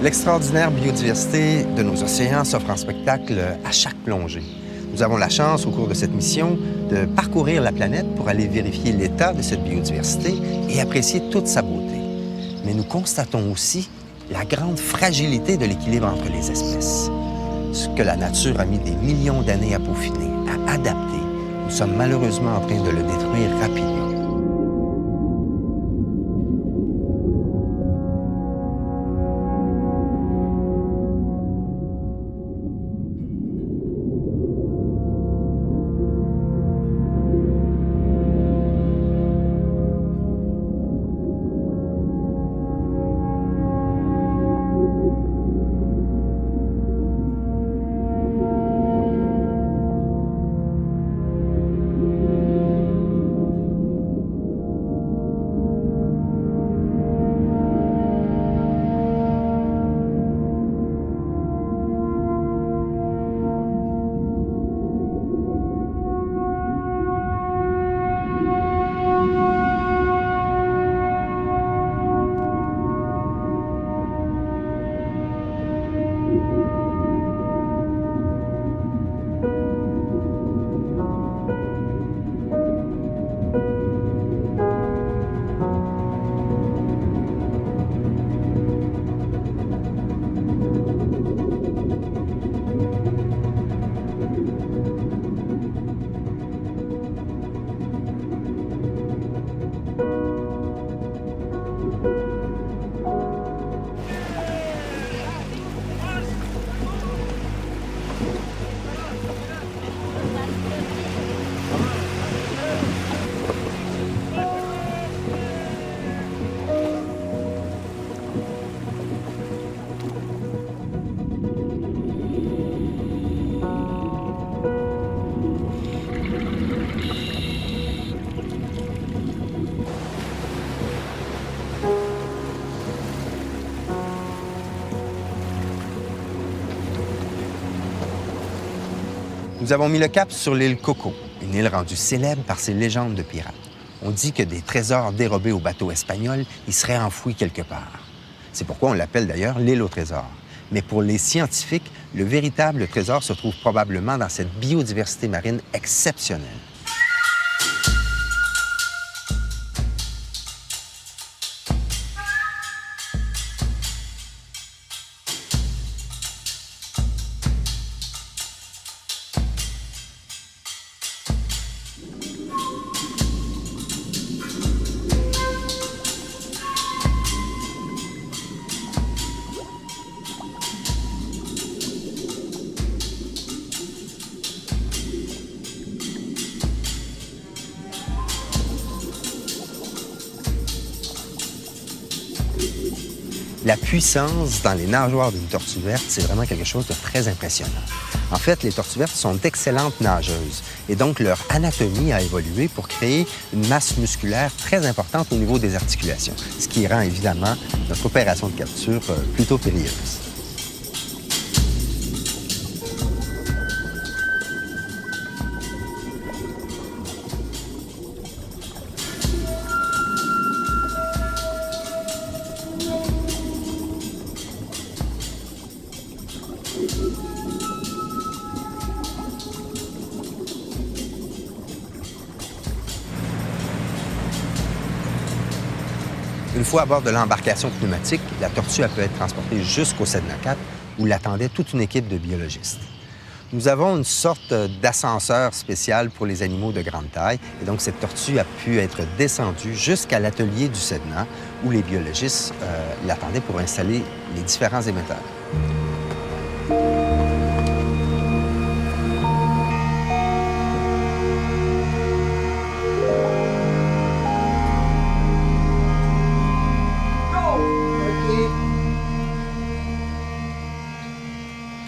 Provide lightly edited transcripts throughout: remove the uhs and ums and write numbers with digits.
L'extraordinaire biodiversité de nos océans s'offre en spectacle à chaque plongée. Nous avons la chance, au cours de cette mission, de parcourir la planète pour aller vérifier l'état de cette biodiversité et apprécier toute sa beauté. Mais nous constatons aussi la grande fragilité de l'équilibre entre les espèces. Ce que la nature a mis des millions d'années à peaufiner, à adapter, nous sommes malheureusement en train de le détruire rapidement. Nous avons mis le cap sur l'île Coco, une île rendue célèbre par ses légendes de pirates. On dit que des trésors dérobés aux bateaux espagnols y seraient enfouis quelque part. C'est pourquoi on l'appelle d'ailleurs l'île au trésor. Mais pour les scientifiques, le véritable trésor se trouve probablement dans cette biodiversité marine exceptionnelle. La puissance dans les nageoires d'une tortue verte, c'est vraiment quelque chose de très impressionnant. En fait, les tortues vertes sont d'excellentes nageuses et donc leur anatomie a évolué pour créer une masse musculaire très importante au niveau des articulations, ce qui rend évidemment notre opération de capture plutôt périlleuse. Une fois à bord de l'embarcation pneumatique, la tortue a pu être transportée jusqu'au Sedna IV, où l'attendait toute une équipe de biologistes. Nous avons une sorte d'ascenseur spécial pour les animaux de grande taille, et donc cette tortue a pu être descendue jusqu'à l'atelier du Sedna, où les biologistes l'attendaient pour installer les différents émetteurs.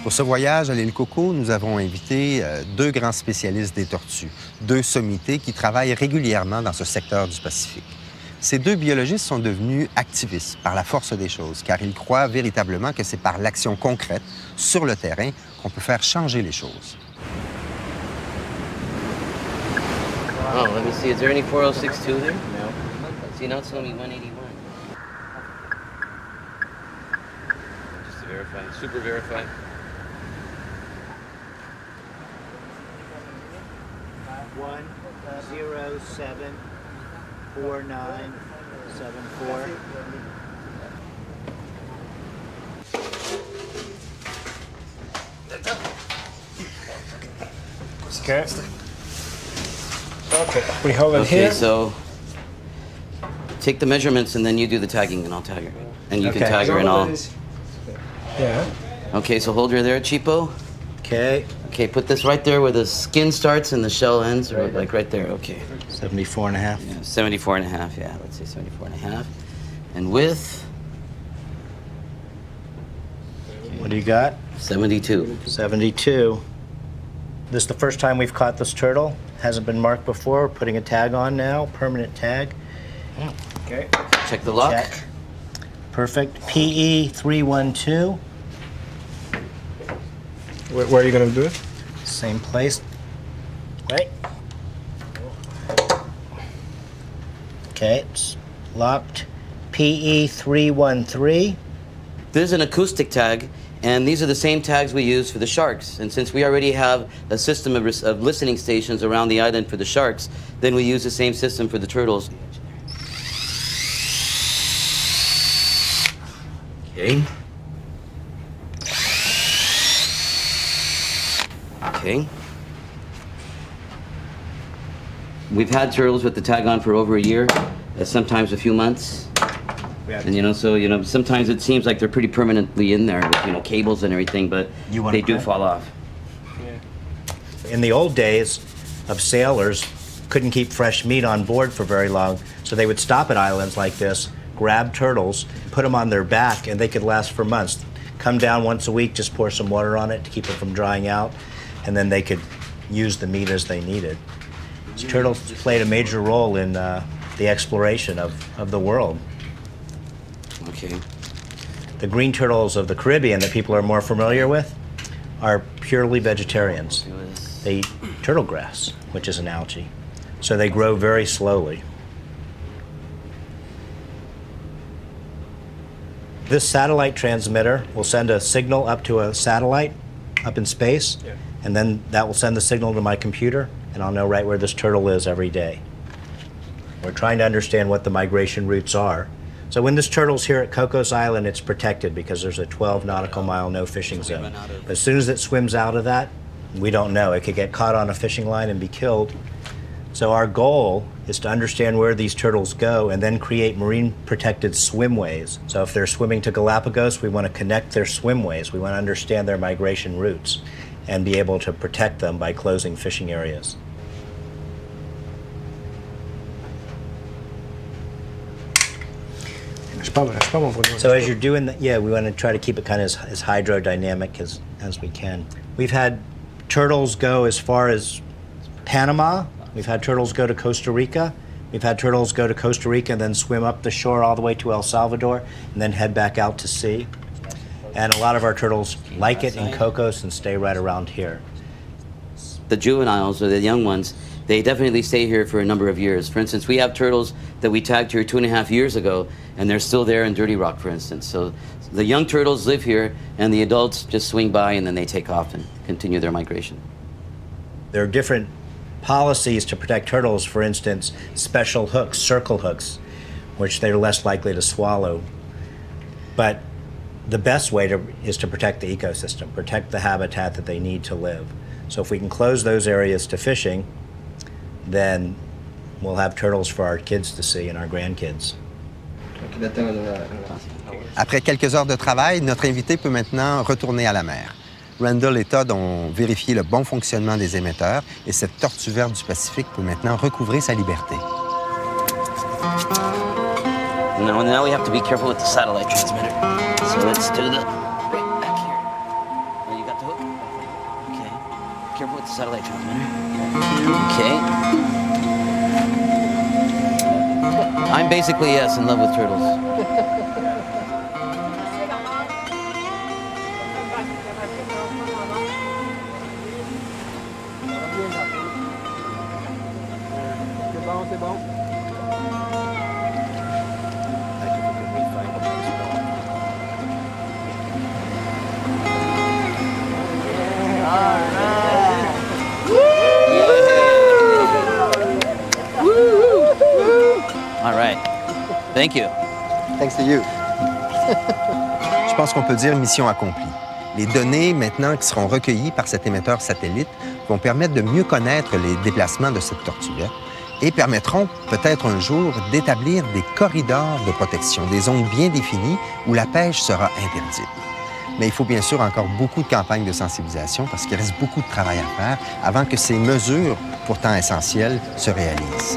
Pour ce voyage à l'île Coco, nous avons invité deux grands spécialistes des tortues, deux sommités qui travaillent régulièrement dans ce secteur du Pacifique. Ces deux biologistes sont devenus activistes par la force des choses, car ils croient véritablement que c'est par l'action concrète, sur le terrain, qu'on peut faire changer les choses. Oh, let me see. Is there any 4062 there? No. See, now it's only 181. Super verify. One 0 7 4 9 7 4. Okay. Okay, we hold it Okay, here. so take the measurements and then you do the tagging and I'll tag her. And you can Okay. tag her and all. Yeah. Okay, so hold her there, Cheapo. Okay. Okay, put this right there where the skin starts and the shell ends, or like right there, okay. 74 and a half. Yeah, 74 and a half, yeah, let's say 74 and a half. And width, What do you got? 72. 72. This is the first time we've caught this turtle. Hasn't been marked before. We're putting a tag on now, permanent tag. Okay. Check the lock. Check. Perfect. PE 312. Where are you gonna do it? Same place. Wait. Okay, it's locked. PE 313. This is an acoustic tag, and these are the same tags we use for the sharks. And since we already have a system of listening stations around the island for the sharks, then we use the same system for the turtles. Okay. Okay. We've had turtles with the tag on for over a year, sometimes a few months. And so sometimes it seems like they're pretty permanently in there with cables and everything, but they do fall off. In the old days of sailors, couldn't keep fresh meat on board for very long, so they would stop at islands like this, grab turtles, put them on their back, and they could last for months. Come down once a week, just pour some water on it to keep it from drying out, and then they could use the meat as they needed. So turtles played a major role in the exploration of the world. Okay. The green turtles of the Caribbean that people are more familiar with are purely vegetarians. They eat turtle grass, which is an algae. So they grow very slowly. This satellite transmitter will send a signal up to a satellite up in space, and then that will send the signal to my computer, and I'll know right where this turtle is every day. We're trying to understand what the migration routes are. So when this turtle's here at Cocos Island, it's protected because there's a 12 nautical mile no fishing zone. As soon as it swims out of that, we don't know. It could get caught on a fishing line and be killed. So our goal is to understand where these turtles go and then create marine protected swimways. So if they're swimming to Galapagos, we want to connect their swimways. We want to understand their migration routes and be able to protect them by closing fishing areas. So as you're doing that, we want to try to keep it kind of as hydrodynamic as we can. We've had turtles go as far as Panama. We've had turtles go to Costa Rica. We've had turtles go to Costa Rica and then swim up the shore all the way to El Salvador and then head back out to sea. And a lot of our turtles like it in Cocos and stay right around here. The juveniles, or the young ones, they definitely stay here for a number of years. For instance, we have turtles that we tagged here 2.5 years ago, and they're still there in Dirty Rock, for instance. So the young turtles live here, and the adults just swing by, and then they take off and continue their migration. There are different policies to protect turtles, for instance, special hooks, circle hooks, which they're less likely to swallow. But the best way is to protect the ecosystem, protect the habitat that they need to live. So if we can close those areas to fishing, then we'll have turtles for our kids to see and our grandkids. Après quelques heures de travail, notre invité peut maintenant retourner à la mer. Randall et Todd ont vérifié le bon fonctionnement des émetteurs et cette tortue verte du Pacifique peut maintenant recouvrer sa liberté. Now we have to be careful with the satellite transmitter. So let's do the right back here. Oh, you got the hook? Okay. Careful with the satellite transmitter. Okay. I'm basically, yes, in love with turtles. Thank you. Thanks to you. Je pense qu'on peut dire mission accomplie. Les données maintenant qui seront recueillies par cet émetteur satellite vont permettre de mieux connaître les déplacements de cette tortuette et permettront peut-être un jour d'établir des corridors de protection, des zones bien définies où la pêche sera interdite. Mais il faut bien sûr encore beaucoup de campagnes de sensibilisation parce qu'il reste beaucoup de travail à faire avant que ces mesures, pourtant essentielles, se réalisent.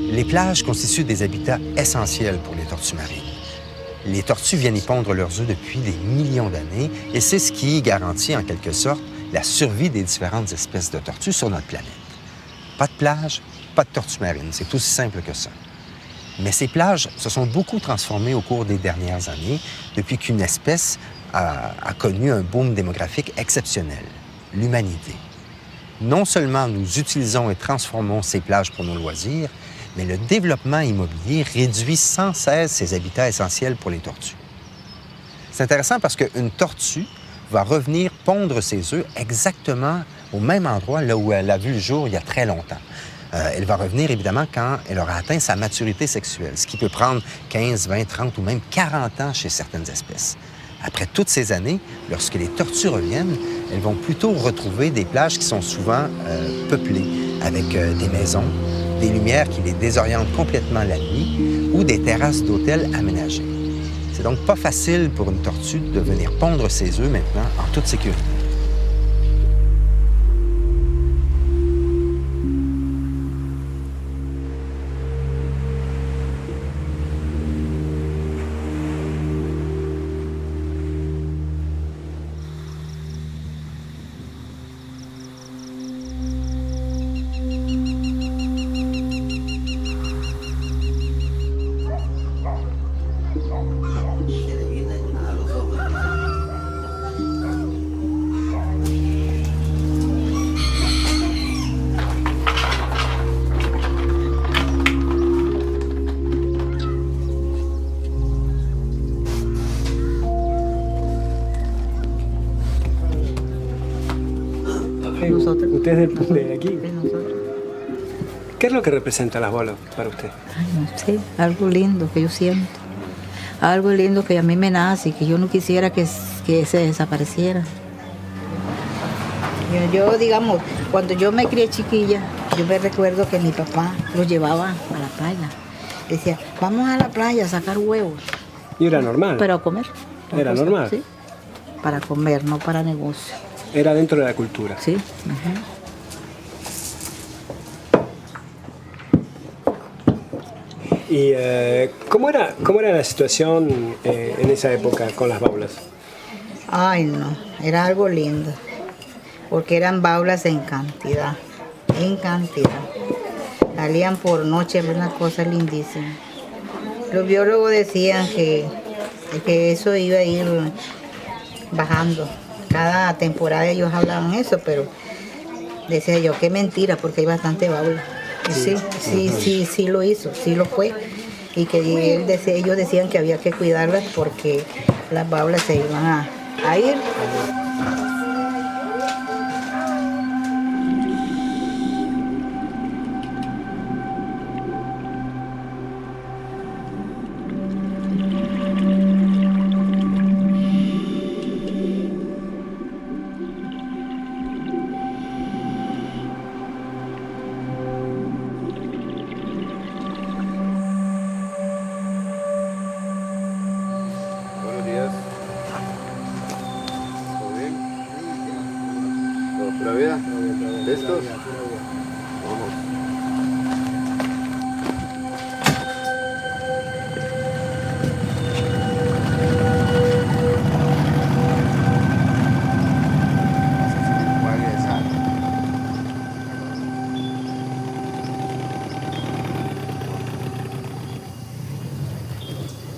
Les plages constituent des habitats essentiels pour les tortues marines. Les tortues viennent y pondre leurs œufs depuis des millions d'années et c'est ce qui garantit en quelque sorte la survie des différentes espèces de tortues sur notre planète. Pas de plage, pas de tortues marines, c'est aussi simple que ça. Mais ces plages se sont beaucoup transformées au cours des dernières années depuis qu'une espèce a connu un boom démographique exceptionnel, l'humanité. Non seulement nous utilisons et transformons ces plages pour nos loisirs, mais le développement immobilier réduit sans cesse ces habitats essentiels pour les tortues. C'est intéressant parce qu'une tortue va revenir pondre ses œufs exactement au même endroit là où elle a vu le jour il y a très longtemps. Elle va revenir évidemment quand elle aura atteint sa maturité sexuelle, ce qui peut prendre 15, 20, 30 ou même 40 ans chez certaines espèces. Après toutes ces années, lorsque les tortues reviennent, elles vont plutôt retrouver des plages qui sont souvent peuplées avec des maisons, des lumières qui les désorientent complètement la nuit ou des terrasses d'hôtels aménagées. C'est donc pas facile pour une tortue de venir pondre ses œufs maintenant en toute sécurité. ¿Usted es de aquí? ¿Qué es lo que representan las bolas para usted? Ay, no sé, algo lindo que yo siento. Algo lindo que a mí me nace y que yo no quisiera que se desapareciera. Yo, digamos, cuando yo me crié chiquilla, yo me recuerdo que mi papá los llevaba a la playa. Decía, vamos a la playa a sacar huevos. ¿Y era normal? Pero a comer. ¿Era normal? Sí, para comer, no para negocio. Era dentro de la cultura. Sí. ¿Y cómo era la situación en esa época con las baulas? Ay, no, era algo lindo, porque eran baulas en cantidad. Salían por noche, una cosa lindísima. Los biólogos decían que eso iba a ir bajando. Cada temporada ellos hablaban eso, pero decía yo, qué mentira, porque hay bastante baula. Sí lo hizo, sí lo fue. Y que ellos decían que había que cuidarlas porque las baulas se iban a ir. ¿Listos? Vamos.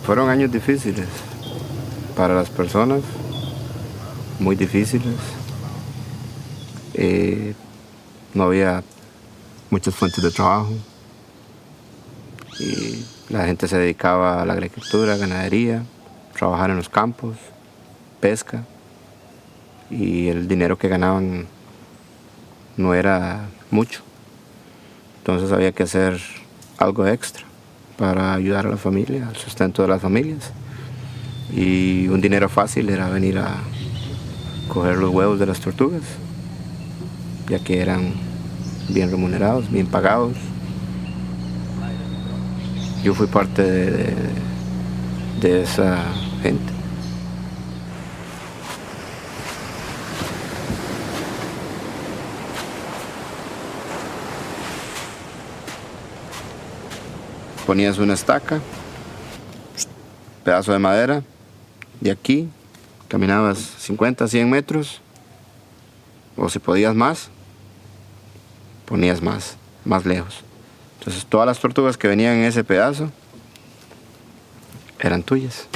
Fueron años difíciles, para las personas, muy difíciles. No había muchas fuentes de trabajo y la gente se dedicaba a la agricultura, ganadería, trabajar en los campos, pesca, y el dinero que ganaban no era mucho. Entonces había que hacer algo extra para ayudar a la familia, al sustento de las familias. Y un dinero fácil era venir a coger los huevos de las tortugas, ya que eran bien remunerados, bien pagados. Yo fui parte de esa gente. Ponías una estaca, pedazo de madera, de aquí caminabas 50, 100 metros, o si podías más, ponías más lejos. Entonces todas las tortugas que venían en ese pedazo eran tuyas.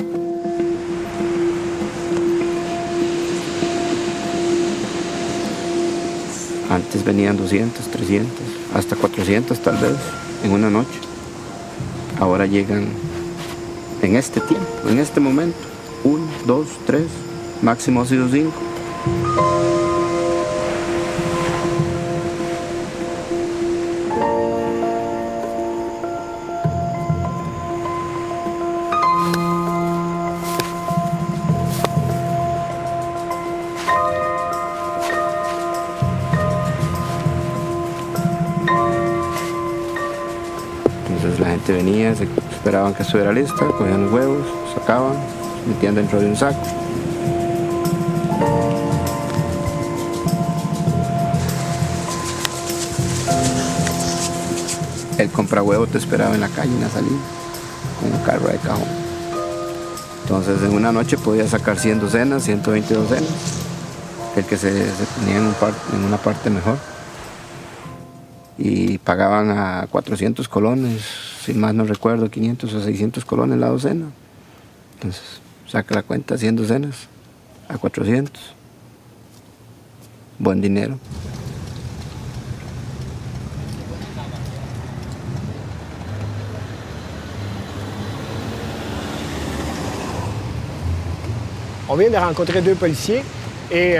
Antes venían 200, 300, hasta 400 tal vez en una noche. Ahora llegan en este tiempo, en este momento, 1, 2, 3, máximo ha sido 5. Entonces la gente venía, esperaban que estuviera lista, cogían los huevos, sacaban, metían dentro de un saco. El comprahuevo te esperaba en la calle, en la salida, con un carro de cajón. Entonces en una noche podía sacar 100 docenas, 120 docenas, el que se ponía en una parte mejor. Y pagaban a 400 colones, si más no recuerdo, 500 o 600 colones la docena. Entonces, saca la cuenta, 100 docenas a 400. Buen dinero. On vient de rencontrer 2 policiers et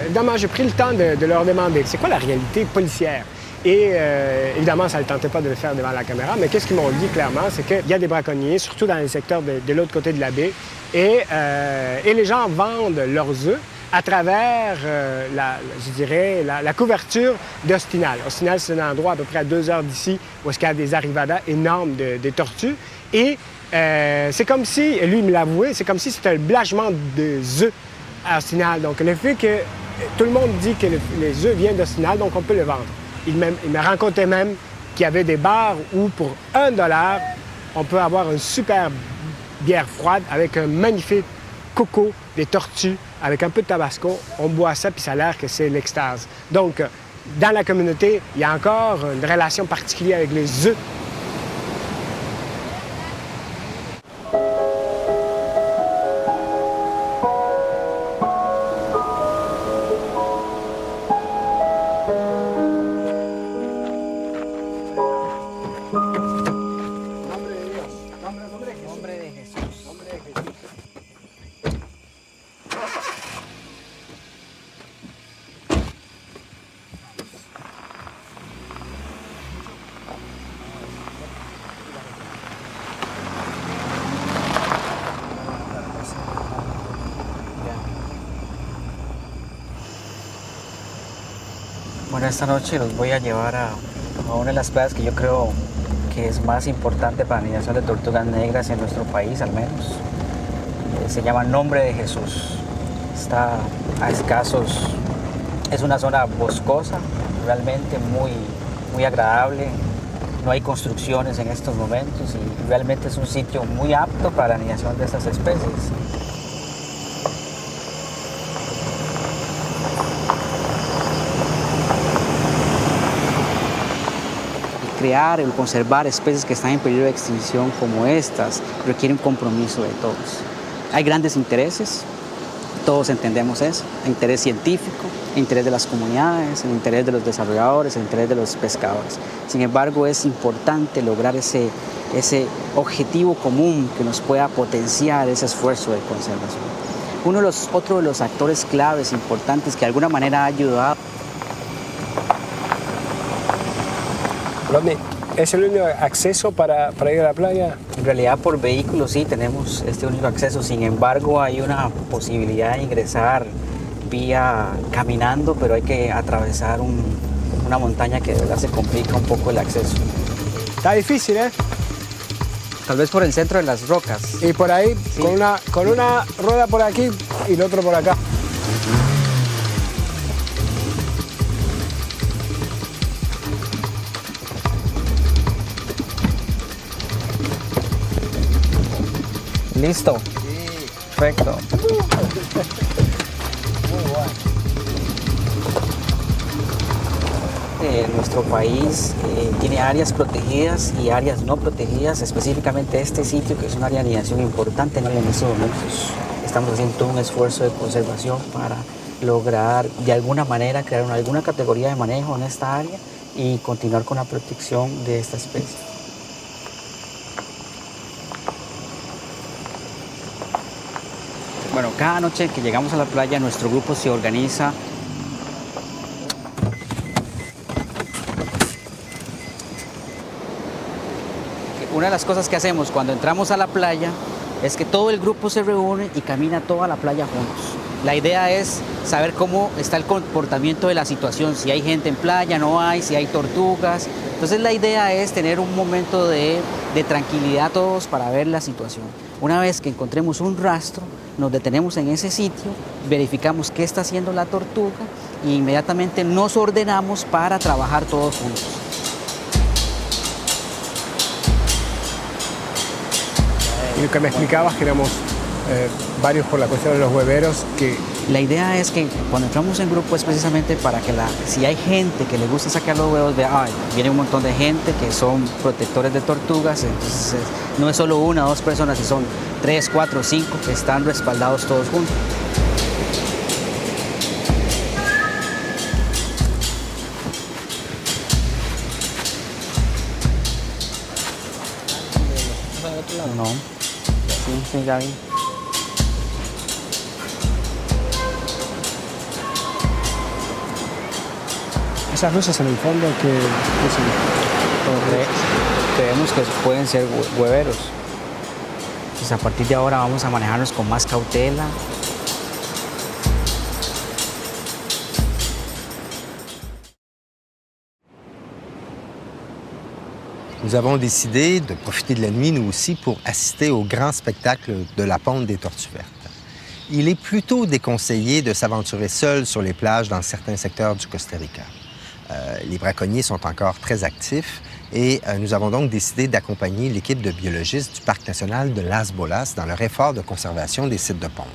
évidemment, j'ai pris le temps de leur demander c'est quoi la réalité policière. Et évidemment, ça ne tentait pas de le faire devant la caméra, mais qu'est-ce qu'ils m'ont dit clairement, c'est qu'il y a des braconniers, surtout dans les secteurs de l'autre côté de la baie, et les gens vendent leurs œufs à travers, la couverture d'Ostinal. Ostinal, c'est un endroit à peu près à 2 heures d'ici où il y a des arrivadas énormes de tortues. Et c'est comme si, lui il me l'a avoué, c'est comme si c'était le blanchiment des œufs à Ostinal. Donc le fait que tout le monde dit que les œufs viennent d'Ostinal, donc on peut le vendre. Il me racontait même qu'il y avait des bars où pour $1, on peut avoir une super bière froide avec un magnifique coco, des tortues, avec un peu de tabasco. On boit ça, puis ça a l'air que c'est l'extase. Donc, dans la communauté, il y a encore une relation particulière avec les œufs. Bueno, esta noche los voy a llevar a una de las playas que yo creo que es más importante para la anidación de tortugas negras en nuestro país, al menos. Se llama Nombre de Jesús. Está a escasos, es una zona boscosa, realmente muy agradable. No hay construcciones en estos momentos y realmente es un sitio muy apto para la anidación de estas especies. Crear y conservar especies que están en peligro de extinción como estas requiere un compromiso de todos. Hay grandes intereses, todos entendemos eso, interés científico, interés de las comunidades, el interés de los desarrolladores, el interés de los pescadores. Sin embargo, es importante lograr ese objetivo común que nos pueda potenciar ese esfuerzo de conservación. Otro de los actores claves importantes que de alguna manera ha ayudado. Rodney, ¿es el único acceso para ir a la playa? En realidad por vehículos sí tenemos este único acceso, sin embargo hay una posibilidad de ingresar vía caminando, pero hay que atravesar una montaña que de verdad se complica un poco el acceso. Está difícil, ¿eh? Tal vez por el centro de las rocas. Y por ahí, Sí. con una rueda por aquí y el otro por acá. Listo. Perfecto. Nuestro país tiene áreas protegidas y áreas no protegidas, específicamente este sitio que es un área de anidación importante en estos momentos. Estamos haciendo todo un esfuerzo de conservación para lograr de alguna manera crear alguna categoría de manejo en esta área y continuar con la protección de esta especie. Bueno, cada noche que llegamos a la playa, nuestro grupo se organiza. Una de las cosas que hacemos cuando entramos a la playa es que todo el grupo se reúne y camina toda la playa juntos. La idea es saber cómo está el comportamiento de la situación, si hay gente en playa, no hay, si hay tortugas. Entonces la idea es tener un momento de tranquilidad todos para ver la situación. Una vez que encontremos un rastro, nos detenemos en ese sitio, verificamos qué está haciendo la tortuga e inmediatamente nos ordenamos para trabajar todos juntos. Y lo que me explicabas que éramos varios por la cuestión de los hueveros que... La idea es que cuando entramos en grupo es precisamente para que si hay gente que le gusta sacar los huevos, vea, viene un montón de gente que son protectores de tortugas, entonces no es solo una o dos personas, son 3, 4, 5 que están respaldados todos juntos. No, sí, ya vi. Esas luces en el fondo que Creemos que pueden ser hueveros. Entonces, a partir de ahora vamos a manejarnos con más cautela. Nous avons décidé de profiter de la nuit, nous aussi, pour assister au grand spectacle de la ponte des tortues vertes. Il est plutôt déconseillé de s'aventurer seul sur les plages dans certains secteurs du Costa Rica. Les braconniers sont encore très actifs et nous avons donc décidé d'accompagner l'équipe de biologistes du Parc national de Las Bolas dans leur effort de conservation des sites de ponte.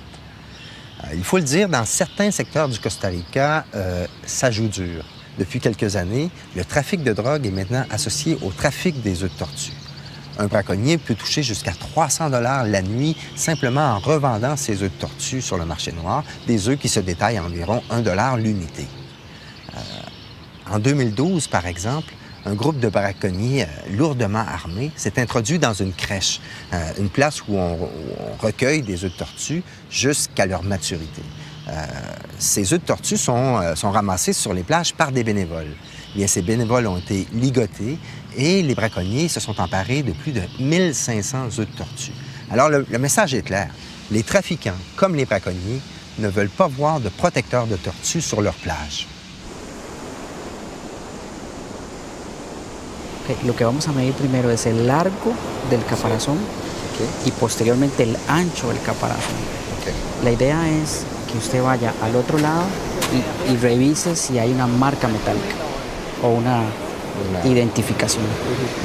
Il faut le dire, dans certains secteurs du Costa Rica, ça joue dur. Depuis quelques années, le trafic de drogue est maintenant associé au trafic des œufs de tortue. Un braconnier peut toucher jusqu'à 300 $ la nuit simplement en revendant ses œufs de tortue sur le marché noir, des œufs qui se détaillent à environ 1 $ l'unité. En 2012, par exemple, un groupe de braconniers lourdement armés s'est introduit dans une crèche, une place où on recueille des œufs de tortue jusqu'à leur maturité. Ces œufs de tortue sont ramassés sur les plages par des bénévoles. Bien, ces bénévoles ont été ligotés et les braconniers se sont emparés de plus de 1500 œufs de tortue. Alors, le message est clair. Les trafiquants, comme les braconniers, ne veulent pas voir de protecteurs de tortues sur leur plage. Okay, lo que vamos a medir primero es el largo del caparazón y posteriormente el ancho del caparazón. La idea es que usted vaya al otro lado y revise si hay una marca metálica o una identificación.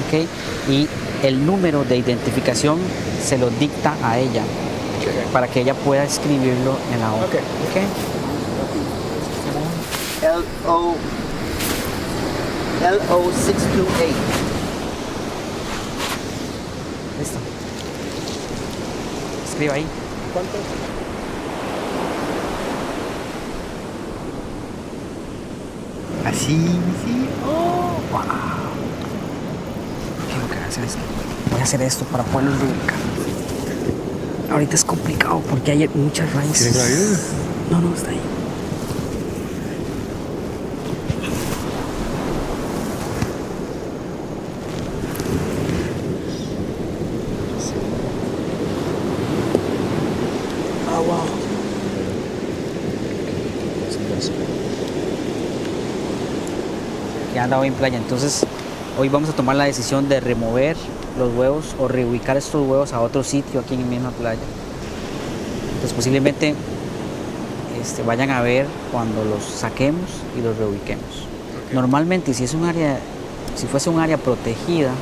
¿Okay? Y el número de identificación se lo dicta a ella para que ella pueda escribirlo en la hoja. Okay. LO628. Listo. Escriba ahí. ¿Cuántos? Así, sí. Wow. ¿Qué lo que voy a hacer es que voy a hacer esto para poderlos ubicar. Ahorita es complicado porque hay muchas raíces. ¿Quieres que lo ayude? No, no, está ahí. Ah, wow. Que anda hoy en playa. Entonces, hoy vamos a tomar la decisión de remover los huevos o reubicar estos huevos a otro sitio aquí en la misma playa. Entonces, posiblemente vayan a ver cuando los saquemos y los reubiquemos. Okay. Normalmente, si fuese un área protegida,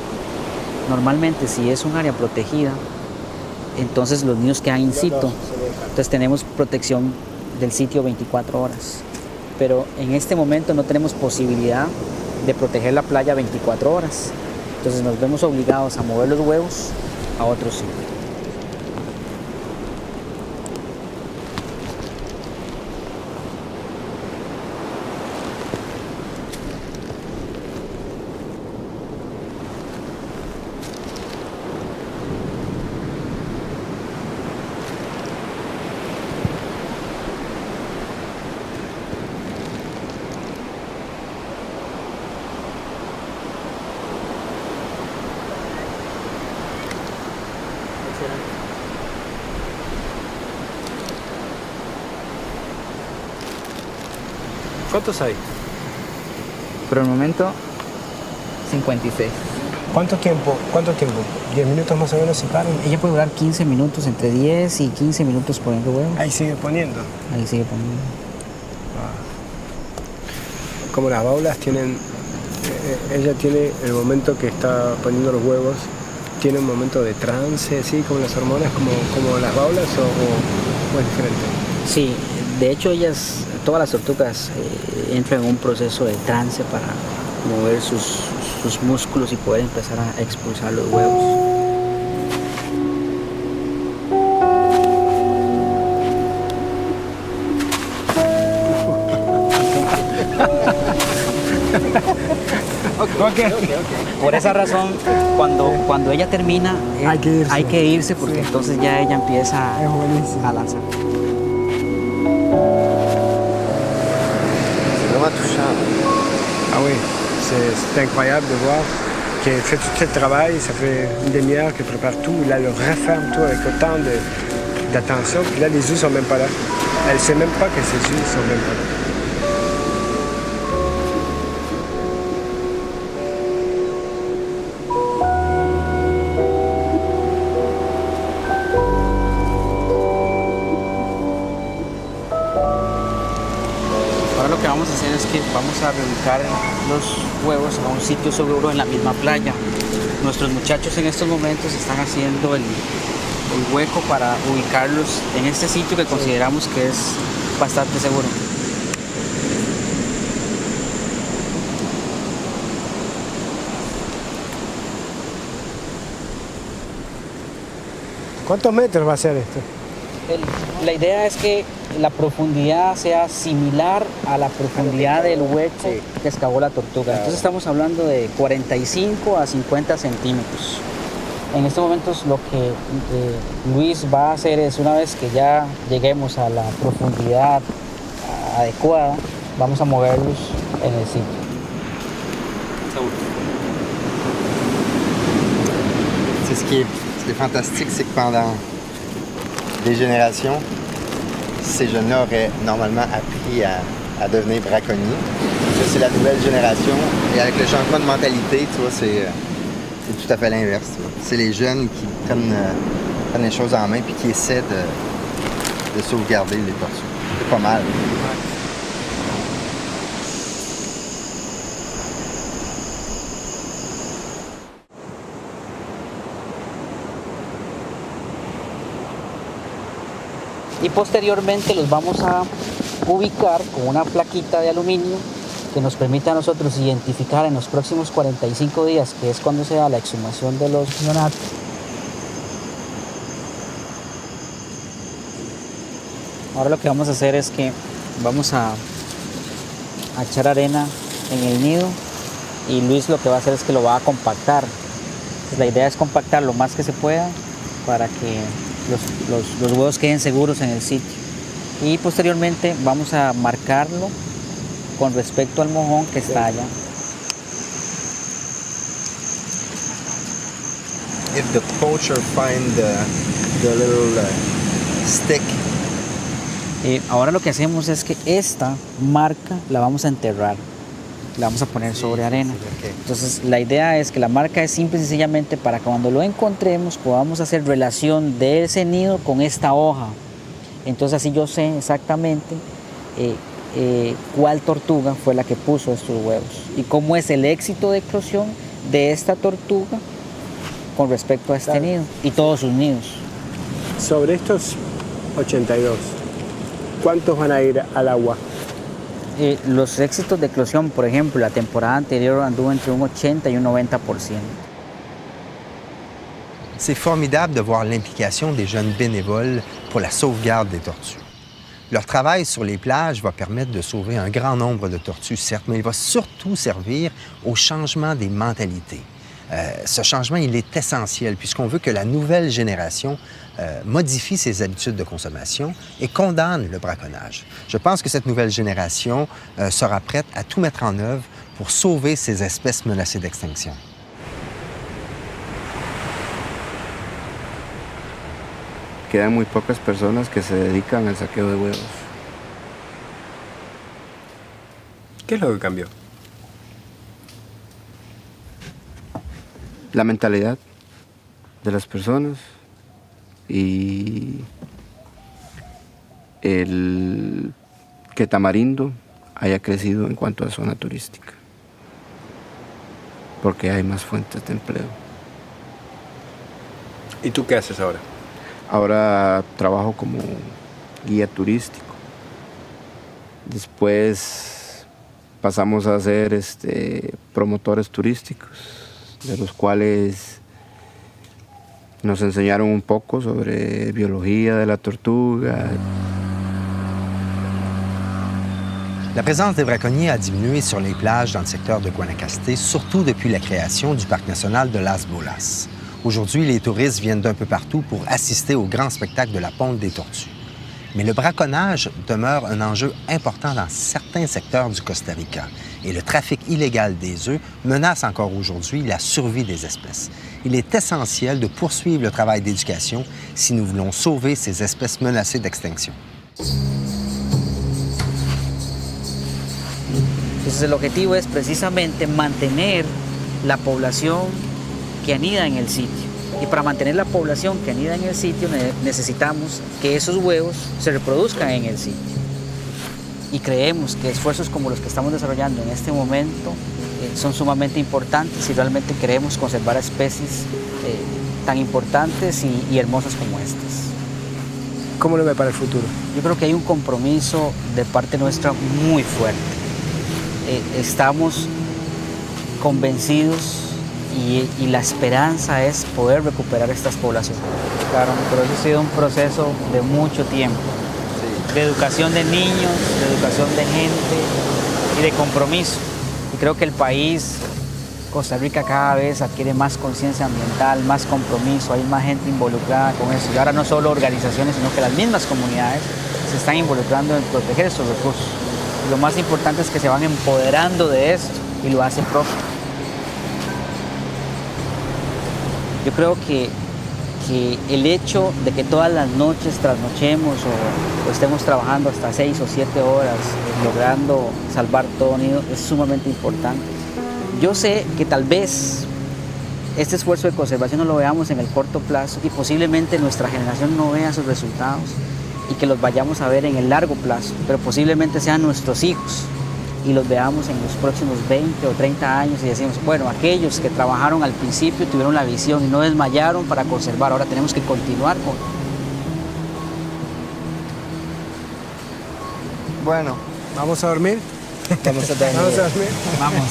entonces los niños quedan in situ. Entonces tenemos protección del sitio 24 horas. Pero en este momento no tenemos posibilidad de proteger la playa 24 horas. Entonces nos vemos obligados a mover los huevos a otro sitio. ¿Cuántos hay? Por el momento, 56. ¿Cuánto tiempo? ¿10 minutos más o menos se paran? Ella puede durar 15 minutos, entre 10 y 15 minutos poniendo huevos. Ahí sigue poniendo. Ahí sigue poniendo. Como las baulas tienen, ella tiene el momento que está poniendo los huevos, tiene un momento de trance, ¿sí? Como las hormonas, como las baulas o es diferente. Sí, de hecho todas las tortugas entran en un proceso de trance para mover sus músculos y poder empezar a expulsar los huevos. Okay. Por esa razón, cuando ella termina, hay que irse porque sí. Entonces ya ella empieza a lanzar. C'est vraiment touchant. Ah oui, c'est incroyable de voir qu'elle fait tout ce travail, ça fait une demi-heure qu'elle prépare tout, là elle referme tout avec autant d'attention, puis là les œufs sont même pas là. Elle ne sait même pas que ces œufs sont même pas là. Lo que vamos a hacer es que vamos a reubicar los huevos a un sitio seguro en la misma playa. Nuestros muchachos en estos momentos están haciendo el hueco para ubicarlos en este sitio que consideramos que es bastante seguro. ¿Cuántos metros va a ser esto? La idea es que la profundidad sea similar a la profundidad del hueco que excavó la tortuga. Entonces estamos hablando de 45 a 50 centímetros. En estos momentos lo que Luis va a hacer es, una vez que ya lleguemos a la profundidad adecuada, vamos a moverlos en el sitio. Ce qui est fantastique, c'est que pendant des générations, ces jeunes-là auraient normalement appris à devenir braconniers. Là, c'est la nouvelle génération. Et avec le changement de mentalité, tu vois, c'est tout à fait l'inverse. C'est les jeunes qui prennent les choses en main et qui essaient de sauvegarder les tortues. C'est pas mal. Y posteriormente los vamos a ubicar con una plaquita de aluminio que nos permite a nosotros identificar en los próximos 45 días, que es cuando se da la exhumación de los neonatos, Ahora lo que vamos a hacer es que vamos a echar arena en el nido y Luis lo que va a hacer es que lo va a compactar. Entonces, la idea es compactar lo más que se pueda para que los huevos queden seguros en el sitio. Y posteriormente vamos a marcarlo con respecto al mojón que está allá. If the poacher find the little stick. Ahora lo que hacemos es que esta marca la vamos a enterrar, la vamos a poner sobre arena. Okay. Entonces la idea es que la marca es simple y sencillamente para que cuando lo encontremos podamos hacer relación de ese nido con esta hoja. Entonces así yo sé exactamente cuál tortuga fue la que puso estos huevos y cómo es el éxito de eclosión de esta tortuga con respecto a este nido y todos sus nidos. Sobre estos 82, ¿cuántos van a ir al agua? Los éxitos de eclosión, por ejemplo, la temporada anterior anduvo entre un 80 y un 90%. C'est formidable de voir l'implication des jeunes bénévoles pour la sauvegarde des tortues. Leur travail sur les plages va permettre de sauver un grand nombre de tortues, certes, mais il va surtout servir au changement des mentalités. Ce changement, il est essentiel puisqu'on veut que la nouvelle génération modifie ses habitudes de consommation et condamne le braconnage. Je pense que cette nouvelle génération sera prête à tout mettre en œuvre pour sauver ces espèces menacées d'extinction. Quedan muy pocas personas que se dedican al saqueo de huevos. ¿Qué es lo que cambió? La mentalidad de las personas y el que Tamarindo haya crecido en cuanto a zona turística, porque hay más fuentes de empleo. ¿Y tú qué haces ahora? Ahora trabajo como guía turístico. Después pasamos a ser promotores turísticos, de los cuales nos enseñaron un poco sobre biología de la tortuga. La présence des braconniers a diminué sur les plages dans le secteur de Guanacaste, surtout depuis la création du parc national de Las Bolas. Aujourd'hui, les touristes viennent d'un peu partout pour assister au grand spectacle de la ponte des tortues. Mais le braconnage demeure un enjeu important dans certains secteurs du Costa Rica et le trafic illégal des œufs menace encore aujourd'hui la survie des espèces. Il est essentiel de poursuivre le travail d'éducation si nous voulons sauver ces espèces menacées d'extinction. Entonces el objetivo es precisamente mantener la población que anida en el sitio. Y para mantener la población que anida en el sitio necesitamos que esos huevos se reproduzcan en el sitio. Y creemos que esfuerzos como los que estamos desarrollando en este momento son sumamente importantes si realmente queremos conservar especies tan importantes y hermosas como estas. ¿Cómo lo ve para el futuro? Yo creo que hay un compromiso de parte nuestra muy fuerte. Estamos convencidos y la esperanza es poder recuperar estas poblaciones. Claro, pero eso ha sido un proceso de mucho tiempo, de educación de niños, de educación de gente y de compromiso. Y creo que el país, Costa Rica, cada vez adquiere más conciencia ambiental, más compromiso, hay más gente involucrada con eso. Y ahora no solo organizaciones, sino que las mismas comunidades se están involucrando en proteger estos recursos. Y lo más importante es que se van empoderando de esto y lo hacen propio. Yo creo que el hecho de que todas las noches trasnochemos o estemos trabajando hasta 6 o 7 horas logrando salvar todo nido es sumamente importante. Yo sé que tal vez este esfuerzo de conservación no lo veamos en el corto plazo y posiblemente nuestra generación no vea sus resultados y que los vayamos a ver en el largo plazo, pero posiblemente sean nuestros hijos y los veamos en los próximos 20 o 30 años y decimos, bueno, aquellos que trabajaron al principio tuvieron la visión y no desmayaron para conservar, ahora tenemos que continuar con... Bueno, ¿vamos a dormir? Vamos a dormir. Vamos a dormir. Vamos.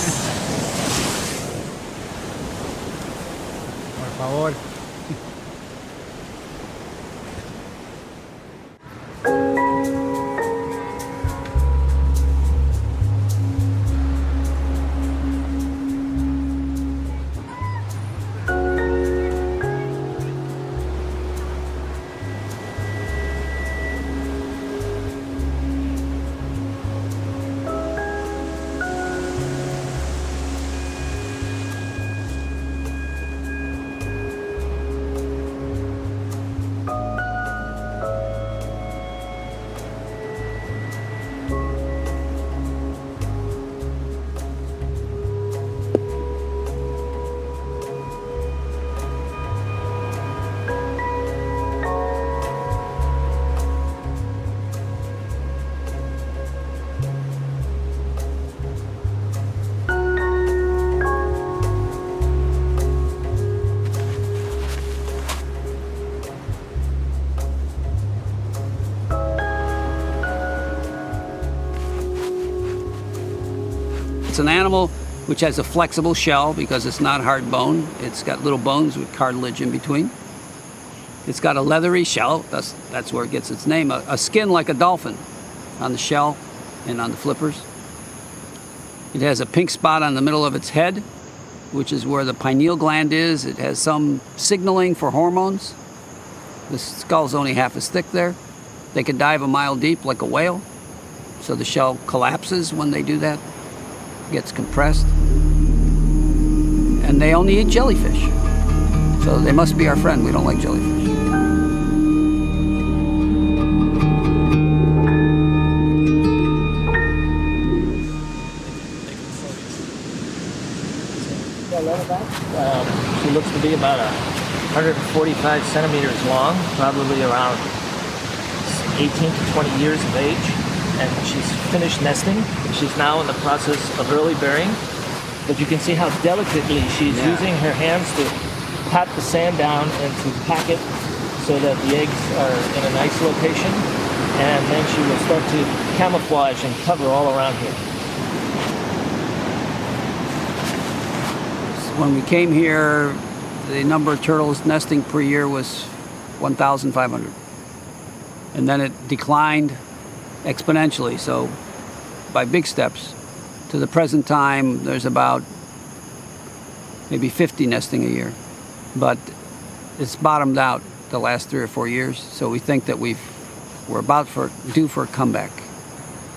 Por favor. It's an animal which has a flexible shell because it's not hard bone. It's got little bones with cartilage in between. It's got a leathery shell, that's where it gets its name, a skin like a dolphin on the shell and on the flippers. It has a pink spot on the middle of its head, which is where the pineal gland is. It has some signaling for hormones. The skull's only half as thick there. They can dive a mile deep like a whale, so the shell collapses when they do that, gets compressed. And they only eat jellyfish, so they must be our friend. We don't like jellyfish. She looks to be about 145 centimeters long, probably around 18 to 20 years of age, and she's finished nesting. She's now in the process of early bearing, but you can see how delicately she's using her hands to pat the sand down and to pack it so that the eggs are in a nice location, and then she will start to camouflage and cover all around here. When we came here, the number of turtles nesting per year was 1,500. And then it declined exponentially, so by big steps. To the present time, there's about maybe 50 nesting a year. But it's bottomed out the last 3 or 4 years, so we think that we're due for a comeback.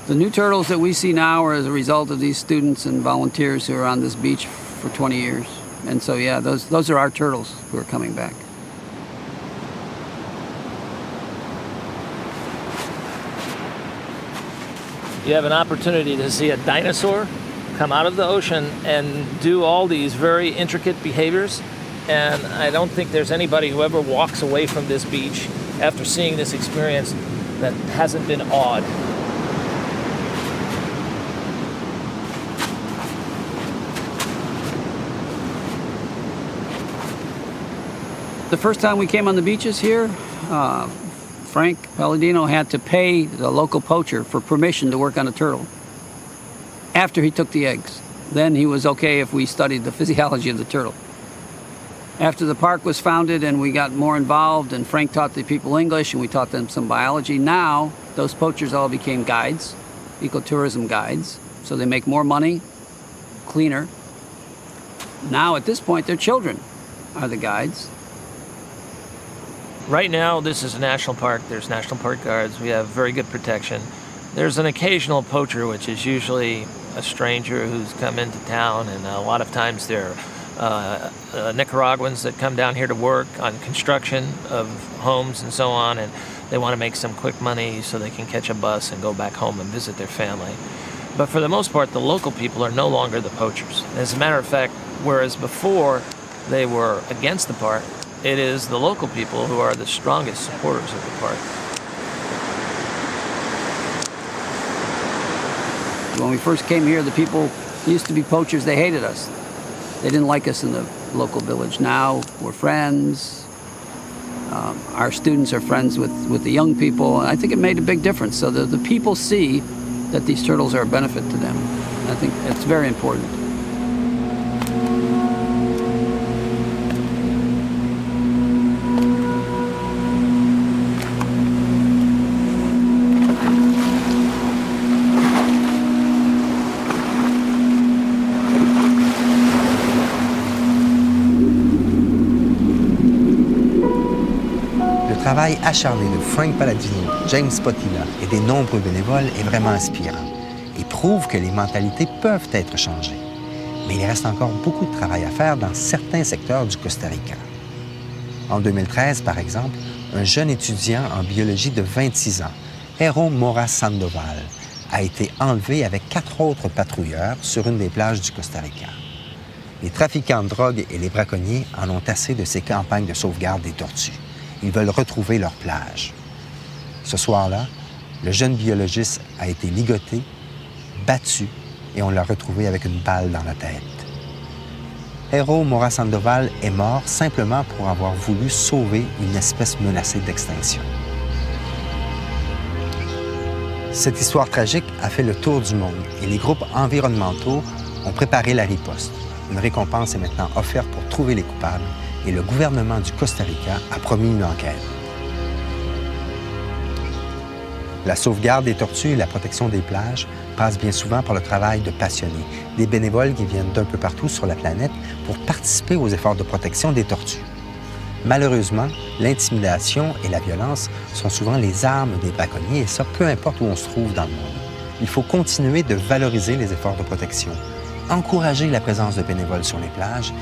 The new turtles that we see now are as a result of these students and volunteers who are on this beach for 20 years. And so, yeah, those are our turtles who are coming back. You have an opportunity to see a dinosaur come out of the ocean and do all these very intricate behaviors. And I don't think there's anybody who ever walks away from this beach after seeing this experience that hasn't been awed. The first time we came on the beaches here, Frank Palladino had to pay the local poacher for permission to work on a turtle after he took the eggs. Then he was okay if we studied the physiology of the turtle. After the park was founded and we got more involved and Frank taught the people English and we taught them some biology, now those poachers all became guides, ecotourism guides, so they make more money, cleaner. Now at this point their children are the guides. Right now, this is a national park. There's national park guards. We have very good protection. There's an occasional poacher, which is usually a stranger who's come into town, and a lot of times they're Nicaraguans that come down here to work on construction of homes and so on, and they want to make some quick money so they can catch a bus and go back home and visit their family. But for the most part, the local people are no longer the poachers. As a matter of fact, whereas before they were against the park, it is the local people who are the strongest supporters of the park. When we first came here, the people used to be poachers. They hated us. They didn't like us in the local village. Now we're friends. Our students are friends with the young people. I think it made a big difference. So the people see that these turtles are a benefit to them. I think it's very important. Le travail acharné de Frank Palladino, James Potilla et des nombreux bénévoles est vraiment inspirant et prouve que les mentalités peuvent être changées. Mais il reste encore beaucoup de travail à faire dans certains secteurs du Costa Rica. En 2013, par exemple, un jeune étudiant en biologie de 26 ans, Héro Mora Sandoval, a été enlevé avec 4 autres patrouilleurs sur une des plages du Costa Rica. Les trafiquants de drogue et les braconniers en ont assez de ces campagnes de sauvegarde des tortues. Ils veulent retrouver leur plage. Ce soir-là, le jeune biologiste a été ligoté, battu, et on l'a retrouvé avec une balle dans la tête. Héro Mora Sandoval est mort simplement pour avoir voulu sauver une espèce menacée d'extinction. Cette histoire tragique a fait le tour du monde et les groupes environnementaux ont préparé la riposte. Une récompense est maintenant offerte pour trouver les coupables et le gouvernement du Costa Rica a promis une enquête. La sauvegarde des tortues et la protection des plages passent bien souvent par le travail de passionnés, des bénévoles qui viennent d'un peu partout sur la planète pour participer aux efforts de protection des tortues. Malheureusement, l'intimidation et la violence sont souvent les armes des braconniers, et ça, peu importe où on se trouve dans le monde. Il faut continuer de valoriser les efforts de protection, encourager la présence de bénévoles sur les plages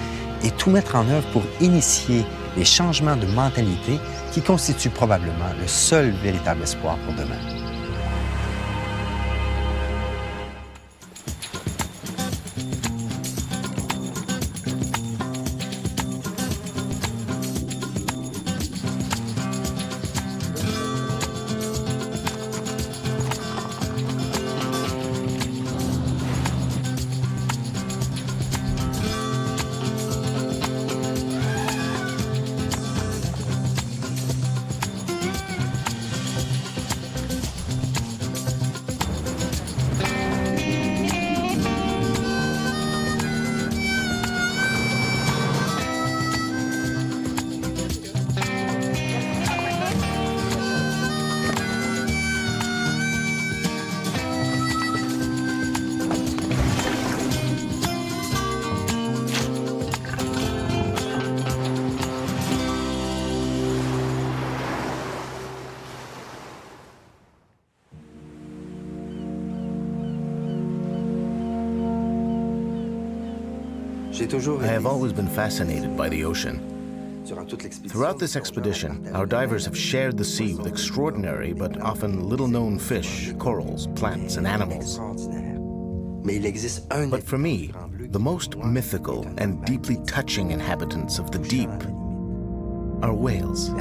et tout mettre en œuvre pour initier les changements de mentalité qui constituent probablement le seul véritable espoir pour demain. I have always been fascinated by the ocean. Throughout this expedition, our divers have shared the sea with extraordinary but often little-known fish, corals, plants, and animals. But for me, the most mythical and deeply touching inhabitants of the deep are whales.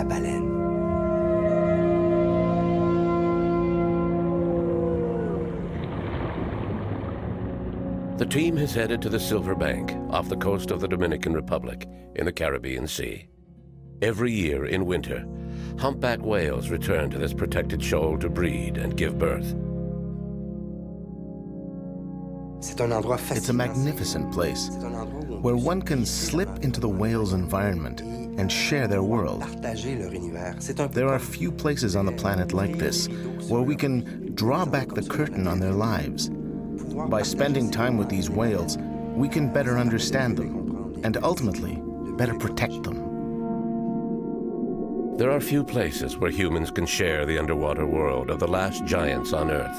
The team has headed to the Silver Bank off the coast of the Dominican Republic in the Caribbean Sea. Every year in winter, humpback whales return to this protected shoal to breed and give birth. It's a magnificent place where one can slip into the whale's environment and share their world. There are few places on the planet like this where we can draw back the curtain on their lives. By spending time with these whales, we can better understand them and ultimately better protect them. There are few places where humans can share the underwater world of the last giants on Earth.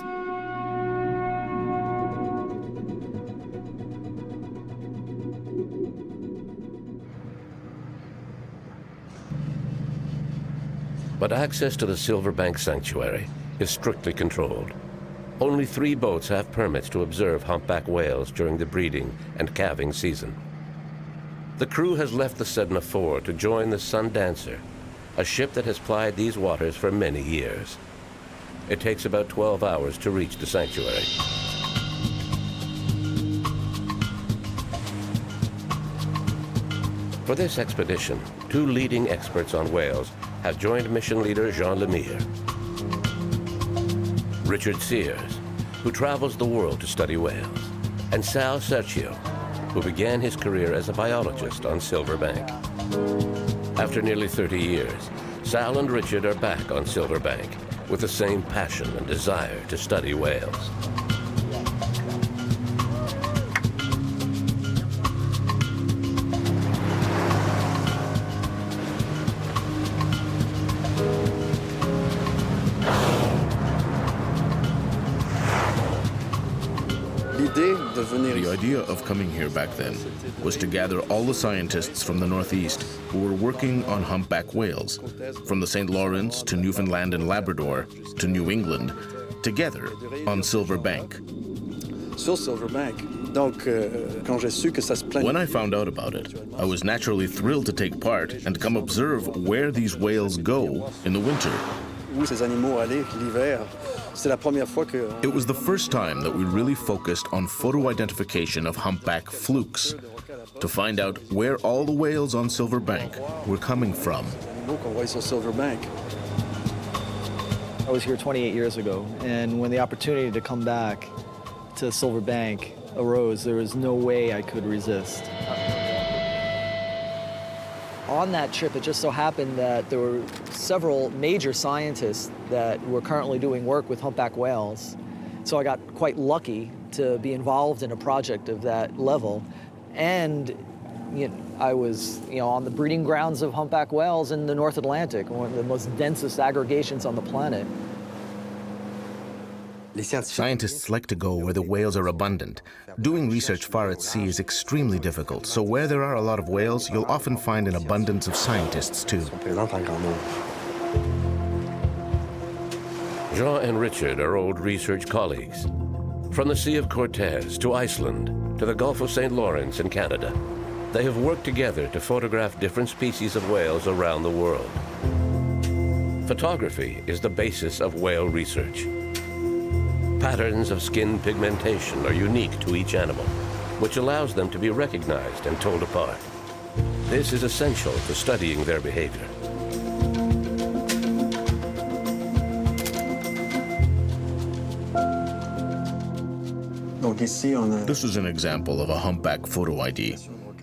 But access to the Silver Bank Sanctuary is strictly controlled. Only 3 boats have permits to observe humpback whales during the breeding and calving season. The crew has left the Sedna IV to join the Sundancer, a ship that has plied these waters for many years. It takes about 12 hours to reach the sanctuary. For this expedition, 2 leading experts on whales have joined mission leader Jean Lemire. Richard Sears, who travels the world to study whales, and Sal Sergio, who began his career as a biologist on Silver Bank. After nearly 30 years, Sal and Richard are back on Silver Bank with the same passion and desire to study whales. The idea of coming here back then was to gather all the scientists from the Northeast who were working on humpback whales, from the St. Lawrence to Newfoundland and Labrador to New England, together on Silver Bank. When I found out about it, I was naturally thrilled to take part and come observe where these whales go in the winter. It was the first time that we really focused on photo identification of humpback flukes to find out where all the whales on Silver Bank were coming from. I was here 28 years ago, and when the opportunity to come back to Silverbank arose, there was no way I could resist. On that trip, it just so happened that there were several major scientists that were currently doing work with humpback whales. So I got quite lucky to be involved in a project of that level. And I was on the breeding grounds of humpback whales in the North Atlantic, one of the most densest aggregations on the planet. Scientists like to go where the whales are abundant. Doing research far at sea is extremely difficult, so where there are a lot of whales, you'll often find an abundance of scientists too. Jean and Richard are old research colleagues. From the Sea of Cortez to Iceland to the Gulf of St. Lawrence in Canada, they have worked together to photograph different species of whales around the world. Photography is the basis of whale research. Patterns of skin pigmentation are unique to each animal, which allows them to be recognized and told apart. This is essential to studying their behavior. This is an example of a humpback photo ID.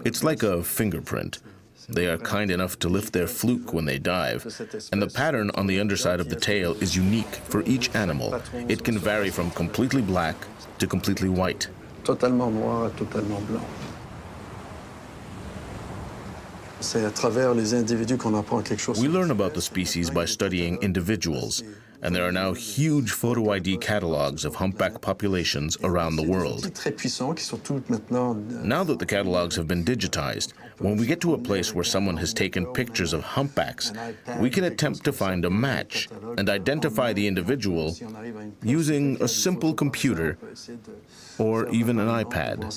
It's like a fingerprint. They are kind enough to lift their fluke when they dive, and the pattern on the underside of the tail is unique for each animal. It can vary from completely black to completely white. Totalement noir à totalement blanc. We learn about the species by studying individuals, and there are now huge photo ID catalogs of humpback populations around the world. Now that the catalogs have been digitized, when we get to a place where someone has taken pictures of humpbacks, we can attempt to find a match and identify the individual using a simple computer or even an iPad.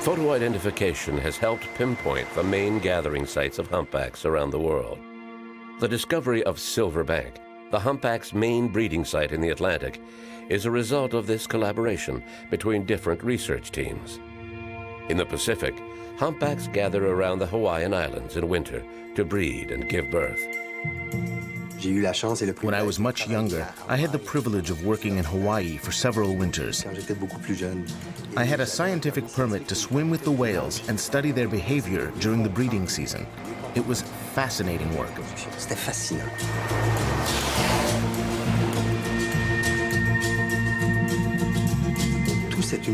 Photo identification has helped pinpoint the main gathering sites of humpbacks around the world. The discovery of Silverbank, the humpback's main breeding site in the Atlantic, is a result of this collaboration between different research teams. In the Pacific, humpbacks gather around the Hawaiian Islands in winter to breed and give birth. When I was much younger, I had the privilege of working in Hawaii for several winters. I had a scientific permit to swim with the whales and study their behavior during the breeding season. It was fascinating work.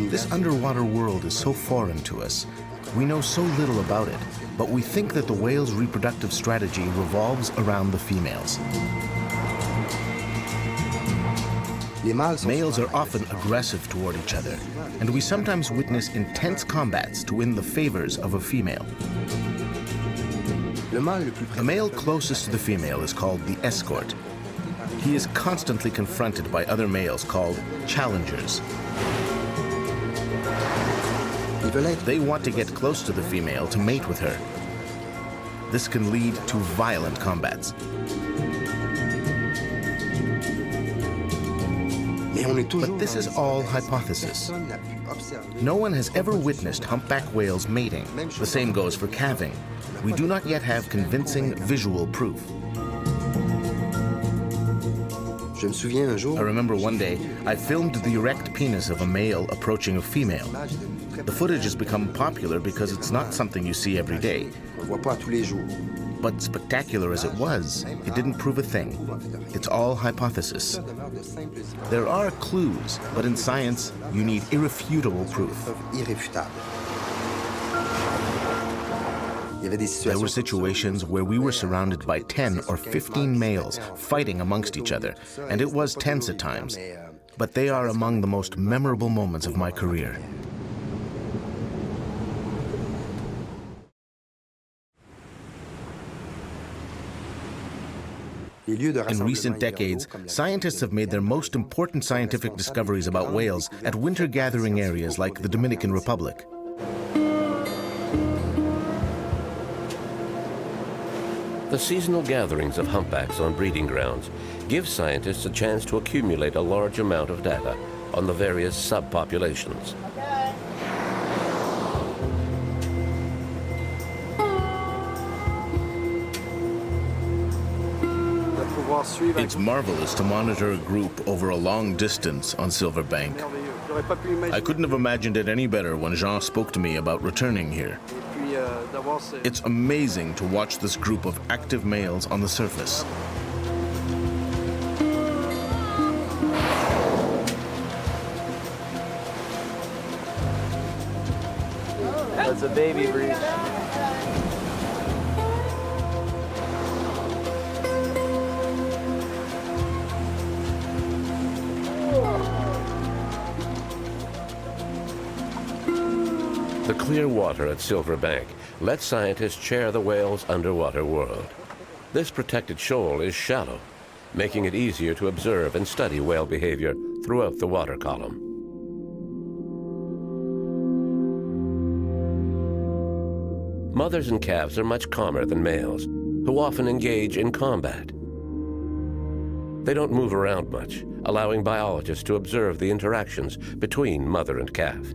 This underwater world is so foreign to us. We know so little about it, but we think that the whale's reproductive strategy revolves around the females. Males are often aggressive toward each other, and we sometimes witness intense combats to win the favors of a female. The male closest to the female is called the escort. He is constantly confronted by other males called challengers. They want to get close to the female to mate with her. This can lead to violent combats. But this is all hypothesis. No one has ever witnessed humpback whales mating. The same goes for calving. We do not yet have convincing visual proof. I remember one day I filmed the erect penis of a male approaching a female. The footage has become popular because it's not something you see every day. But spectacular as it was, it didn't prove a thing. It's all hypothesis. There are clues, but in science, you need irrefutable proof. There were situations where we were surrounded by 10 or 15 males fighting amongst each other, and it was tense at times. But they are among the most memorable moments of my career. In recent decades, scientists have made their most important scientific discoveries about whales at winter gathering areas like the Dominican Republic. The seasonal gatherings of humpbacks on breeding grounds give scientists a chance to accumulate a large amount of data on the various subpopulations. It's marvelous to monitor a group over a long distance on Silver Bank. I couldn't have imagined it any better when Jean spoke to me about returning here. It's amazing to watch this group of active males on the surface. That's a baby breach. The clear water at Silver Bank lets scientists share the whale's underwater world. This protected shoal is shallow, making it easier to observe and study whale behavior throughout the water column. Mothers and calves are much calmer than males, who often engage in combat. They don't move around much, allowing biologists to observe the interactions between mother and calf.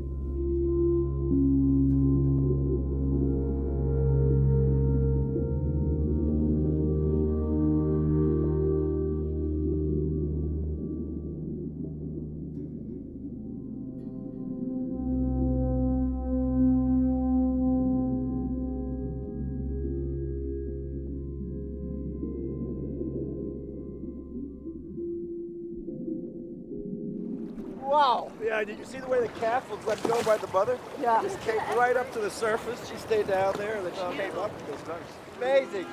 Wow. Yeah, did you see the way the calf was let go by the mother? Yeah. Just came right up to the surface. She stayed down there, and then she came up. It was nice. Amazing.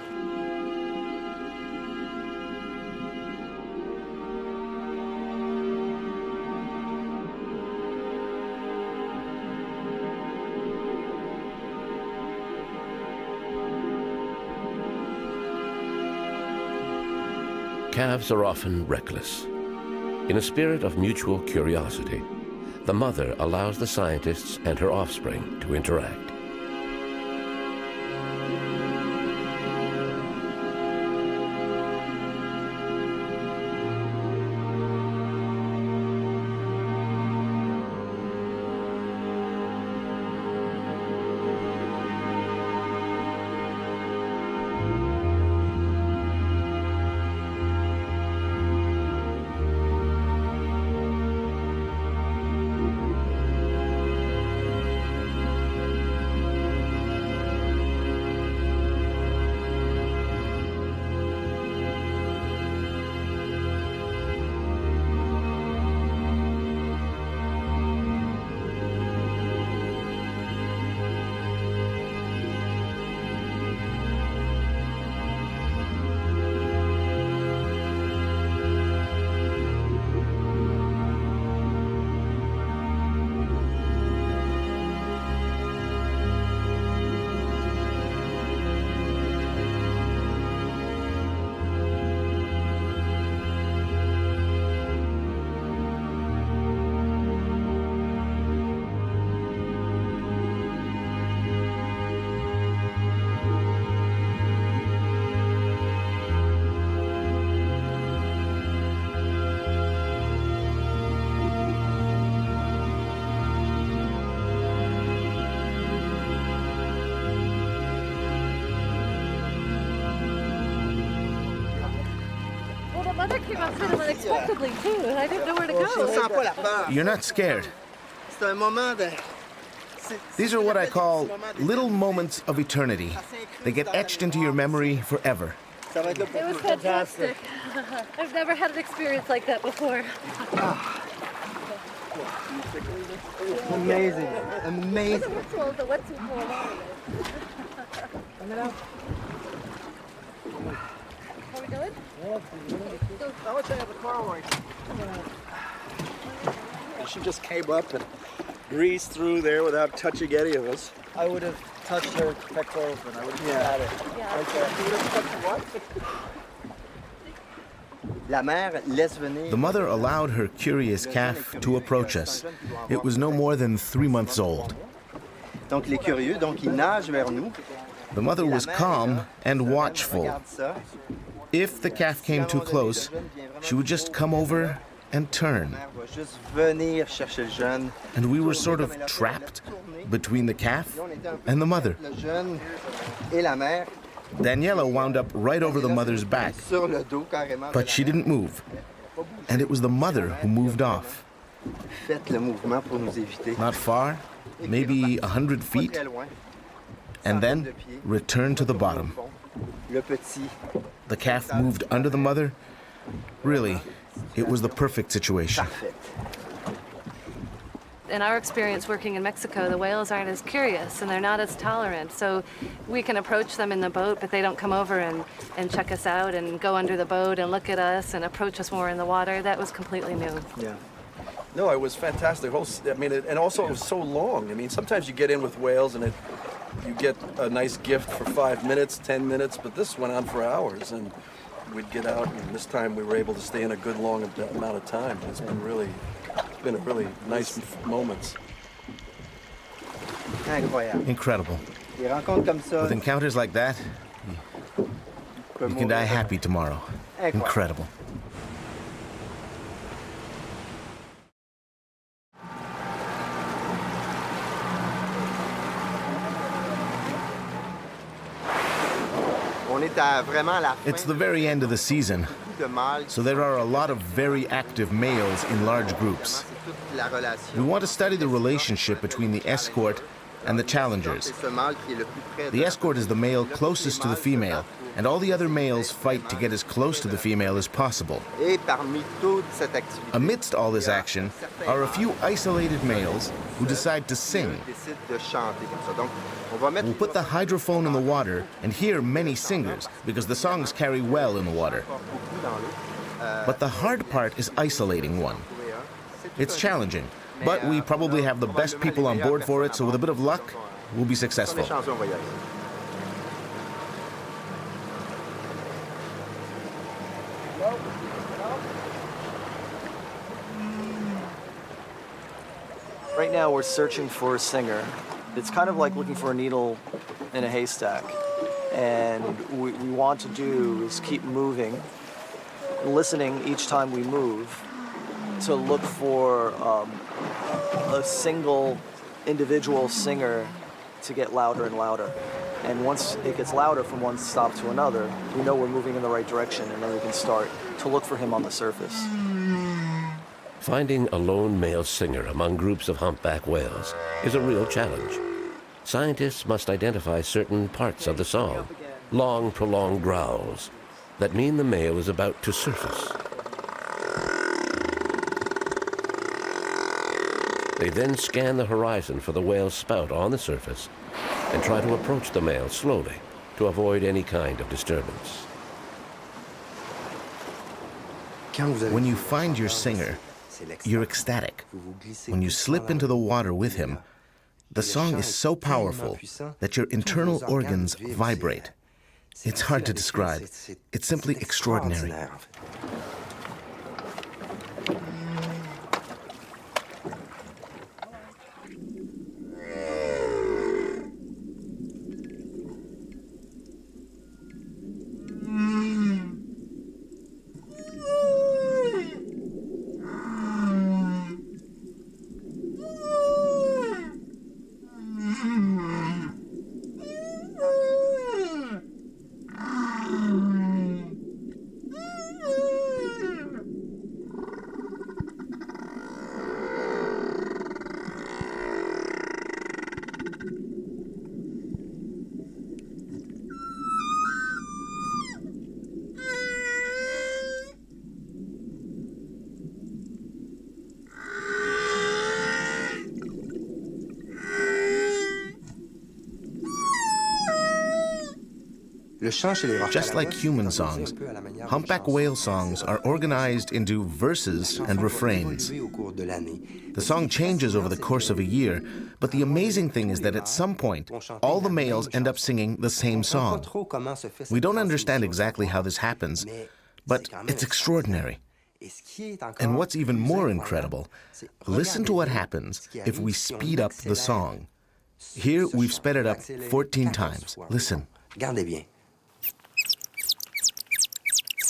Calves are often reckless. In a spirit of mutual curiosity, the mother allows the scientists and her offspring to interact. Mother came out kind of unexpectedly too, and I didn't know where to go. You're not scared. These are what I call little moments of eternity. They get etched into your memory forever. It was fantastic. I've never had an experience like that before. Amazing. Amazing. Are we going? I wish I had the car right. She just came up and breezed through there without touching any of us. I would have touched her pectorals, and I would have had it. Yeah. The mother allowed her curious calf to approach us. It was no more than 3 months old. The mother was calm and watchful. If the calf came too close, she would just come over and turn. And we were sort of trapped between the calf and the mother. Daniela wound up right over the mother's back, but she didn't move. And it was the mother who moved off. Not far, maybe 100 feet, and then returned to the bottom. The calf moved under the mother. Really, it was the perfect situation. In our experience working in Mexico, the whales aren't as curious and they're not as tolerant. So we can approach them in the boat, but they don't come over and check us out and go under the boat and look at us and approach us more in the water. That was completely new. Yeah. No, it was fantastic. And also it was so long. I mean, sometimes you get in with whales and you get a nice gift for 5 minutes, 10 minutes, but this went on for hours. And we'd get out, and this time we were able to stay in a good long amount of time. It's been a really nice moments. Incredible. With encounters like that, you can die happy tomorrow. Incredible. It's the very end of the season, so there are a lot of very active males in large groups. We want to study the relationship between the escort and the challengers. The escort is the male closest to the female, and all the other males fight to get as close to the female as possible. Amidst all this action are a few isolated males who decide to sing. We'll put the hydrophone in the water and hear many singers because the songs carry well in the water. But the hard part is isolating one. It's challenging, but we probably have the best people on board for it, so with a bit of luck, we'll be successful. Right now we're searching for a singer. It's kind of like looking for a needle in a haystack. And what we want to do is keep moving, listening each time we move to look for a single individual singer to get louder and louder. And once it gets louder from one stop to another, we know we're moving in the right direction, and then we can start to look for him on the surface. Finding a lone male singer among groups of humpback whales is a real challenge. Scientists must identify certain parts of the song, long, prolonged growls, that mean the male is about to surface. They then scan the horizon for the whale's spout on the surface and try to approach the male slowly to avoid any kind of disturbance. When you find your singer, you're ecstatic. When you slip into the water with him, the song is so powerful that your internal organs vibrate. It's hard to describe. It's simply extraordinary. Just like human songs, humpback whale songs are organized into verses and refrains. The song changes over the course of a year, but the amazing thing is that at some point, all the males end up singing the same song. We don't understand exactly how this happens, but it's extraordinary. And what's even more incredible, listen to what happens if we speed up the song. Here, we've sped it up 14 times. Listen.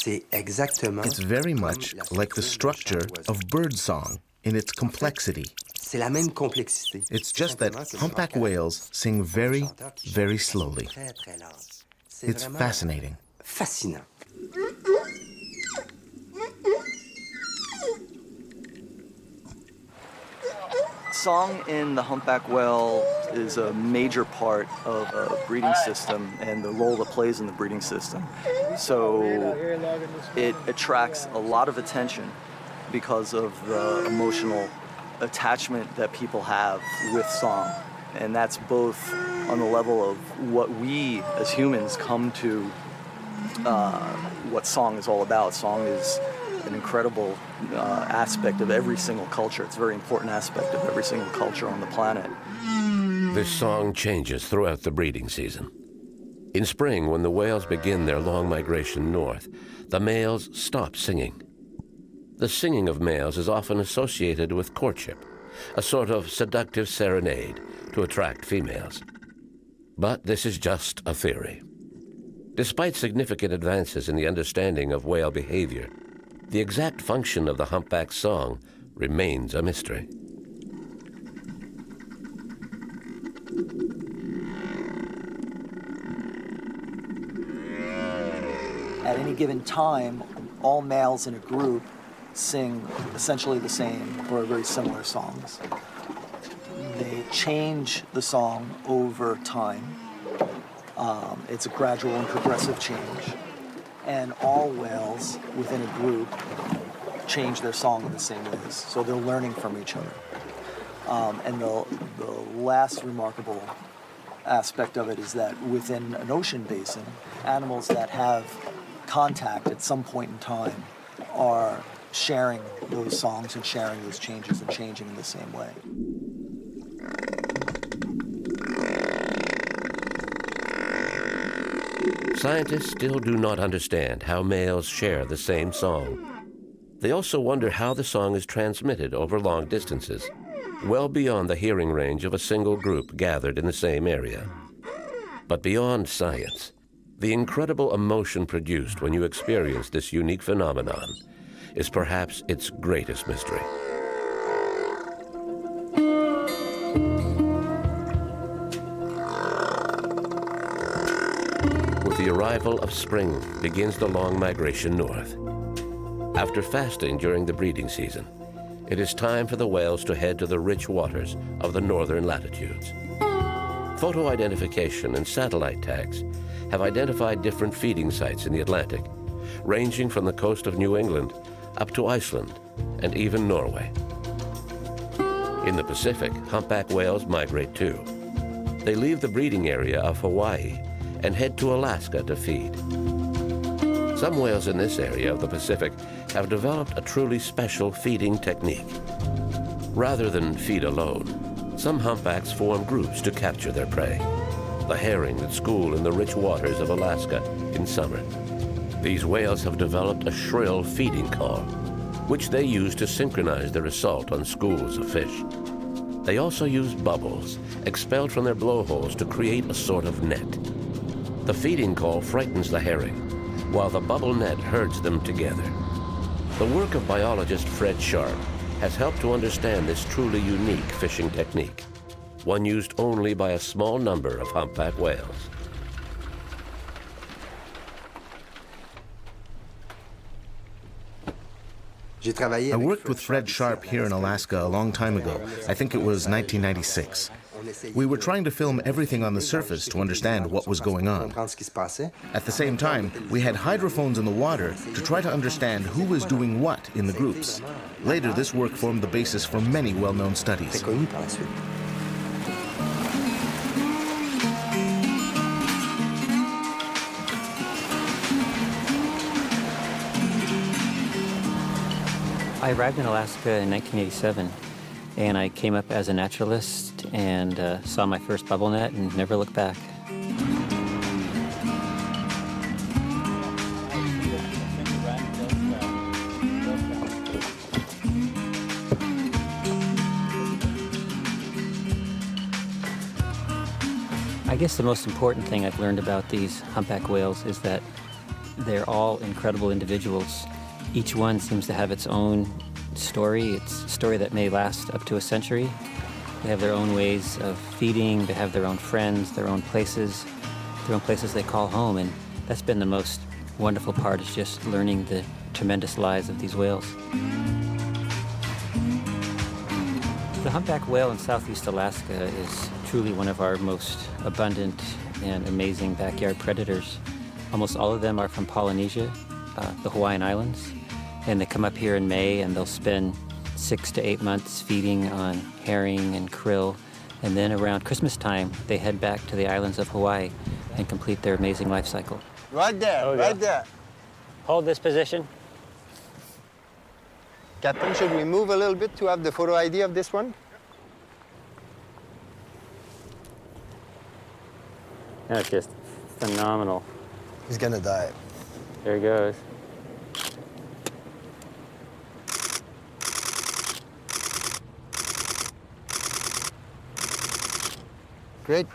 It's very much like the structure of bird song in its complexity. It's just that humpback whales sing very, very slowly. It's fascinating. Fascinant. Song in the humpback whale is a major part of a breeding system and the role it plays in the breeding system. So it attracts a lot of attention because of the emotional attachment that people have with song. And that's both on the level of what we as humans come to, what song is all about. Song is an incredible aspect of every single culture. It's a very important aspect of every single culture on the planet. This song changes throughout the breeding season. In spring, when the whales begin their long migration north, the males stop singing. The singing of males is often associated with courtship, a sort of seductive serenade to attract females. But this is just a theory. Despite significant advances in the understanding of whale behavior, the exact function of the humpback song remains a mystery. At any given time, all males in a group sing essentially the same or very similar songs. They change the song over time. It's a gradual and progressive change. And all whales within a group change their song in the same ways. So they're learning from each other. And the last remarkable aspect of it is that within an ocean basin, animals that have contact at some point in time are sharing those songs and sharing those changes and changing in the same way. Scientists still do not understand how males share the same song. They also wonder how the song is transmitted over long distances, well beyond the hearing range of a single group gathered in the same area. But beyond science, the incredible emotion produced when you experience this unique phenomenon is perhaps its greatest mystery. With the arrival of spring begins the long migration north. After fasting during the breeding season, it is time for the whales to head to the rich waters of the northern latitudes. Photo identification and satellite tags have identified different feeding sites in the Atlantic, ranging from the coast of New England up to Iceland and even Norway. In the Pacific, humpback whales migrate too. They leave the breeding area of Hawaii and head to Alaska to feed. Some whales in this area of the Pacific have developed a truly special feeding technique. Rather than feed alone, some humpbacks form groups to capture their prey, the herring that school in the rich waters of Alaska in summer. These whales have developed a shrill feeding call, which they use to synchronize their assault on schools of fish. They also use bubbles expelled from their blowholes to create a sort of net. The feeding call frightens the herring, while the bubble net herds them together. The work of biologist Fred Sharp has helped to understand this truly unique fishing technique, one used only by a small number of humpback whales. I worked with Fred Sharp here in Alaska a long time ago. I think it was 1996. We were trying to film everything on the surface to understand what was going on. At the same time, we had hydrophones in the water to try to understand who was doing what in the groups. Later, this work formed the basis for many well-known studies. I arrived in Alaska in 1987, and I came up as a naturalist and saw my first bubble net and never looked back. I guess the most important thing I've learned about these humpback whales is that they're all incredible individuals. Each one seems to have its own story. It's a story that may last up to a century. They have their own ways of feeding, they have their own friends, their own places, their own places they call home, and that's been the most wonderful part, is just learning the tremendous lives of these whales. The humpback whale in southeast Alaska is truly one of our most abundant and amazing backyard predators. Almost all of them are from Polynesia, the Hawaiian Islands, and they come up here in May and they'll spend 6 to 8 months feeding on herring and krill, and then around Christmas time they head back to the islands of Hawaii and complete their amazing life cycle. Right there, right there. Hold this position. Captain, should we move a little bit to have the photo ID of this one? That's just phenomenal. He's gonna die. There he goes. Great.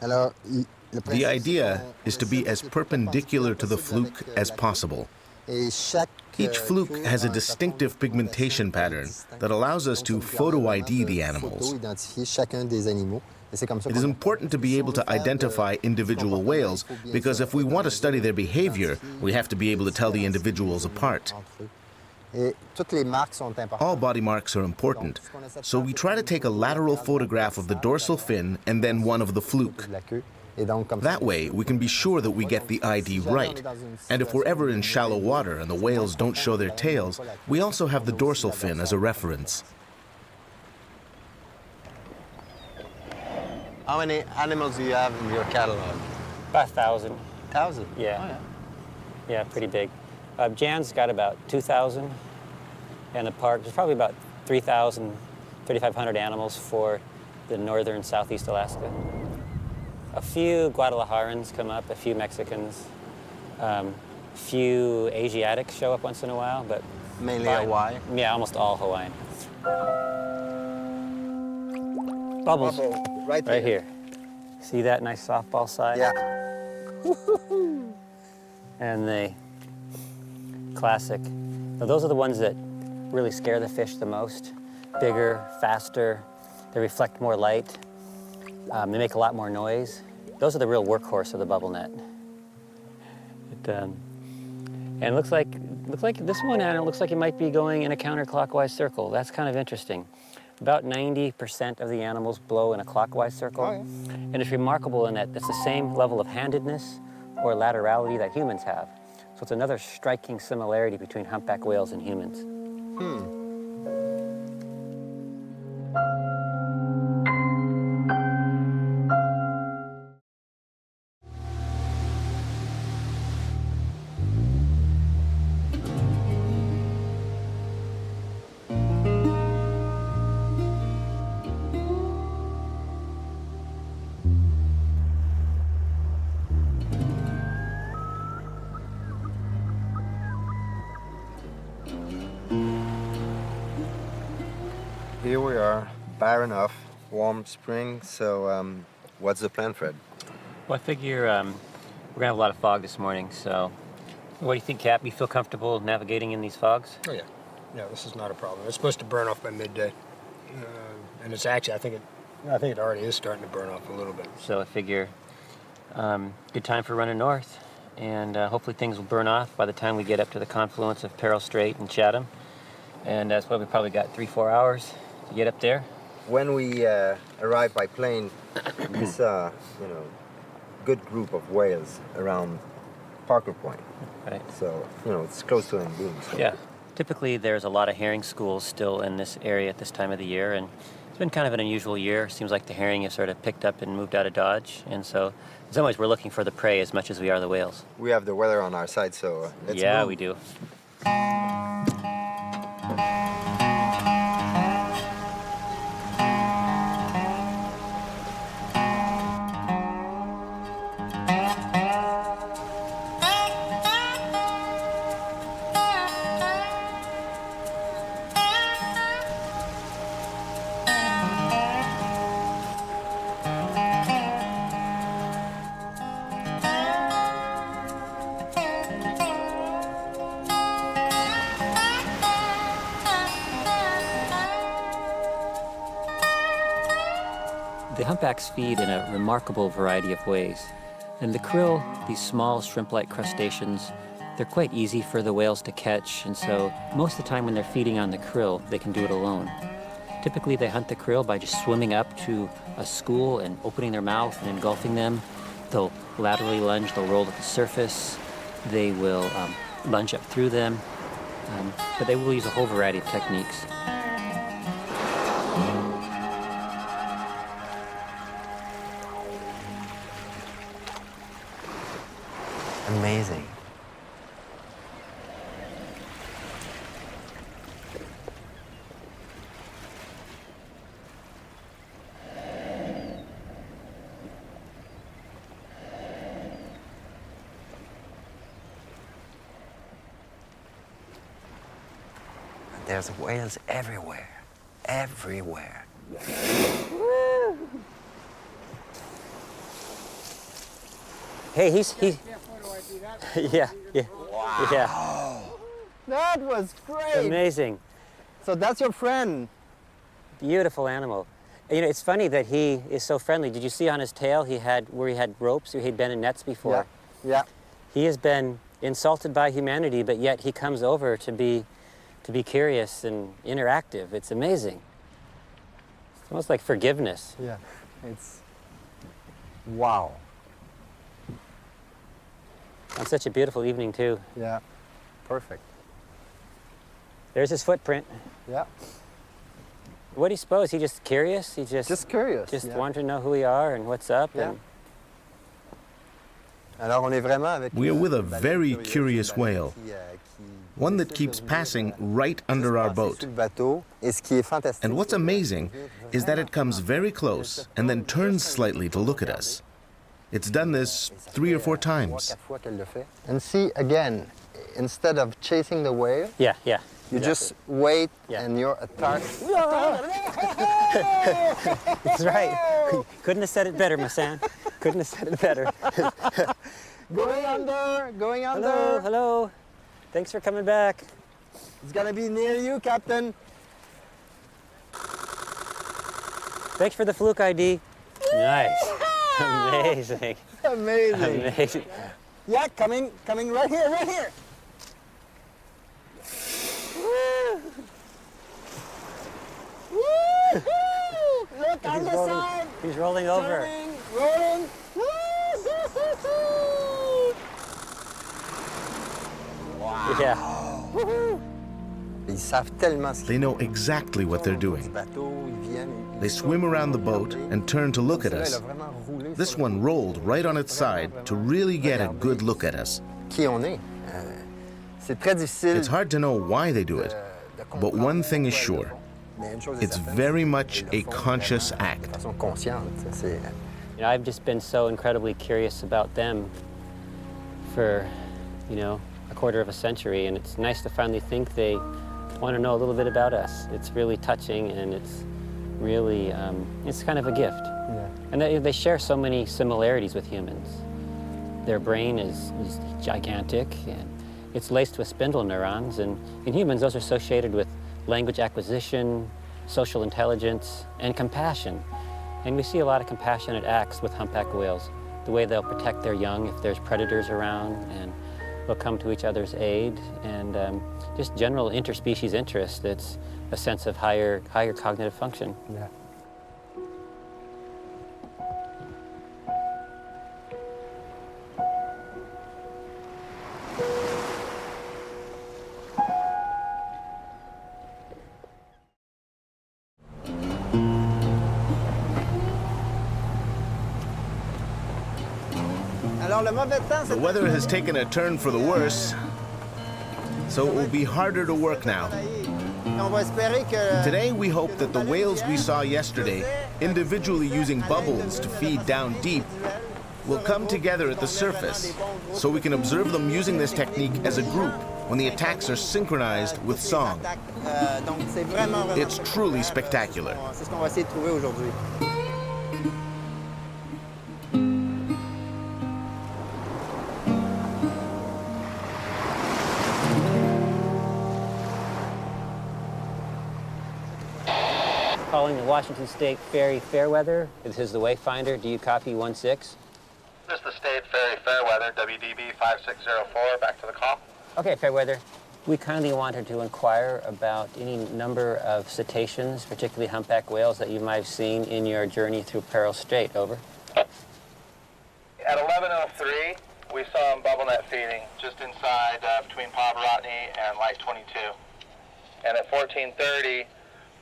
The idea is to be as perpendicular to the fluke as possible. Each fluke has a distinctive pigmentation pattern that allows us to photo ID the animals. It is important to be able to identify individual whales because if we want to study their behavior, we have to be able to tell the individuals apart. All body marks are important, so we try to take a lateral photograph of the dorsal fin and then one of the fluke. That way, we can be sure that we get the ID right. And if we're ever in shallow water and the whales don't show their tails, we also have the dorsal fin as a reference. How many animals do you have in your catalog? About 1,000. 1,000? Yeah. Oh, yeah. Yeah, pretty big. Jan's got about 2,000, and the park, there's probably about 3,000, 3,500 animals for the northern southeast Alaska. A few Guadalajarans come up, a few Mexicans, few Asiatics show up once in a while, but mainly Hawaii? Yeah, almost all Hawaiian. Bubbles. Bubble, right here. See that nice softball side? Yeah. And the classic. Now those are the ones that really scare the fish the most. Bigger, faster, they reflect more light, they make a lot more noise. Those are the real workhorse of the bubble net. And it looks like this one animal looks like it might be going in a counterclockwise circle. That's kind of interesting. About 90% of the animals blow in a clockwise circle. Oh, yeah. And it's remarkable in that it's the same level of handedness or laterality that humans have. So it's another striking similarity between humpback whales and humans. Here we are, bare enough, warm spring. So what's the plan, Fred? Well, I figure we're gonna have a lot of fog this morning, so what do you think, Cap? You feel comfortable navigating in these fogs? Oh, yeah. Yeah, this is not a problem. It's supposed to burn off by midday. And it's actually, I think it already is starting to burn off a little bit. So I figure good time for running north, and hopefully things will burn off by the time we get up to the confluence of Peril Strait and Chatham. And that's why we probably got 3-4 hours to get up there. When we arrived by plane, we saw, good group of whales around Parker Point. Right. So, it's close to Lagoon. So. Yeah. Typically, there's a lot of herring schools still in this area at this time of the year, and it's been kind of an unusual year. Seems like the herring has sort of picked up and moved out of Dodge, and so in some ways we're looking for the prey as much as we are the whales. We have the weather on our side, so let's move. We do. The humpbacks feed in a remarkable variety of ways. And the krill, these small shrimp-like crustaceans, they're quite easy for the whales to catch, and so most of the time when they're feeding on the krill, they can do it alone. Typically, they hunt the krill by just swimming up to a school and opening their mouth and engulfing them. They'll laterally lunge, they'll roll at the surface, they will lunge up through them, but they will use a whole variety of techniques. Amazing. There's whales everywhere, everywhere. Hey, he's yeah. Wow. Yeah. That was great. Amazing. So that's your friend. Beautiful animal. You know, it's funny that he is so friendly. Did you see on his tail where he had ropes? He'd been in nets before. Yeah. He has been insulted by humanity, but yet he comes over to be curious and interactive. It's amazing. It's almost like forgiveness. Yeah. It's wow. On such a beautiful evening, too. Yeah. Perfect. There's his footprint. Yeah. What do you suppose? He just curious? He just curious. Just wanted to know who we are and what's up. Yeah. And We are with a very curious whale, one that keeps passing right under our boat. And what's amazing is that it comes very close and then turns slightly to look at us. It's done this 3 or 4 times. And see, again, instead of chasing the whale, you just wait and you're attacked. That's right. Couldn't have said it better, my son. Couldn't have said it better. Going under, going under. Hello, hello. Thanks for coming back. It's gonna be near you, Captain. Thanks for the fluke ID. Nice. Amazing. Amazing. Amazing. Yeah, coming right here, right here. Look on the side. He's rolling over. Rolling. Wow. Yeah. They know exactly what they're doing. They swim around the boat and turn to look at us. This one rolled right on its side to really get a good look at us. It's hard to know why they do it, but one thing is sure. It's very much a conscious act. You know, I've just been so incredibly curious about them for, a quarter of a century, and it's nice to finally think they want to know a little bit about us. It's really touching, and it's really, it's kind of a gift. Yeah. And they share so many similarities with humans. Their brain is gigantic, and it's laced with spindle neurons, and in humans, those are associated with language acquisition, social intelligence, and compassion. And we see a lot of compassionate acts with humpback whales, the way they'll protect their young if there's predators around, and they'll come to each other's aid, and just general interspecies interest. It's a sense of higher cognitive function. Yeah. The weather has taken a turn for the worse, so it will be harder to work now. Today we hope that the whales we saw yesterday, individually using bubbles to feed down deep, will come together at the surface, so we can observe them using this technique as a group when the attacks are synchronized with song. It's truly spectacular. calling the Washington State Ferry Fairweather. This is the Wayfinder. Do you copy 1-6? This is the State Ferry Fairweather, WDB 5604, back to the call. Okay, Fairweather. We kindly wanted to inquire about any number of cetaceans, particularly humpback whales, that you might have seen in your journey through Peril Strait. Over. At 11:03, we saw them bubble net feeding just inside between Pavarotti and Light 22. And at 14:30,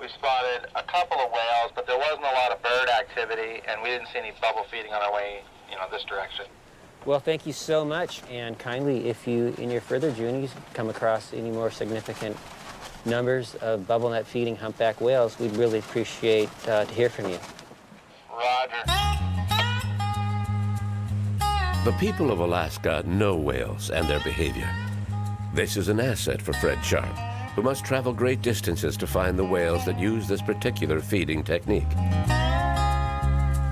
we spotted a couple of whales, but there wasn't a lot of bird activity, and we didn't see any bubble feeding on our way, this direction. Well, thank you so much, and kindly, if you, in your further journeys, come across any more significant numbers of bubble net feeding humpback whales, we'd really appreciate to hear from you. Roger. The people of Alaska know whales and their behavior. This is an asset for Fred Sharp, who must travel great distances to find the whales that use this particular feeding technique.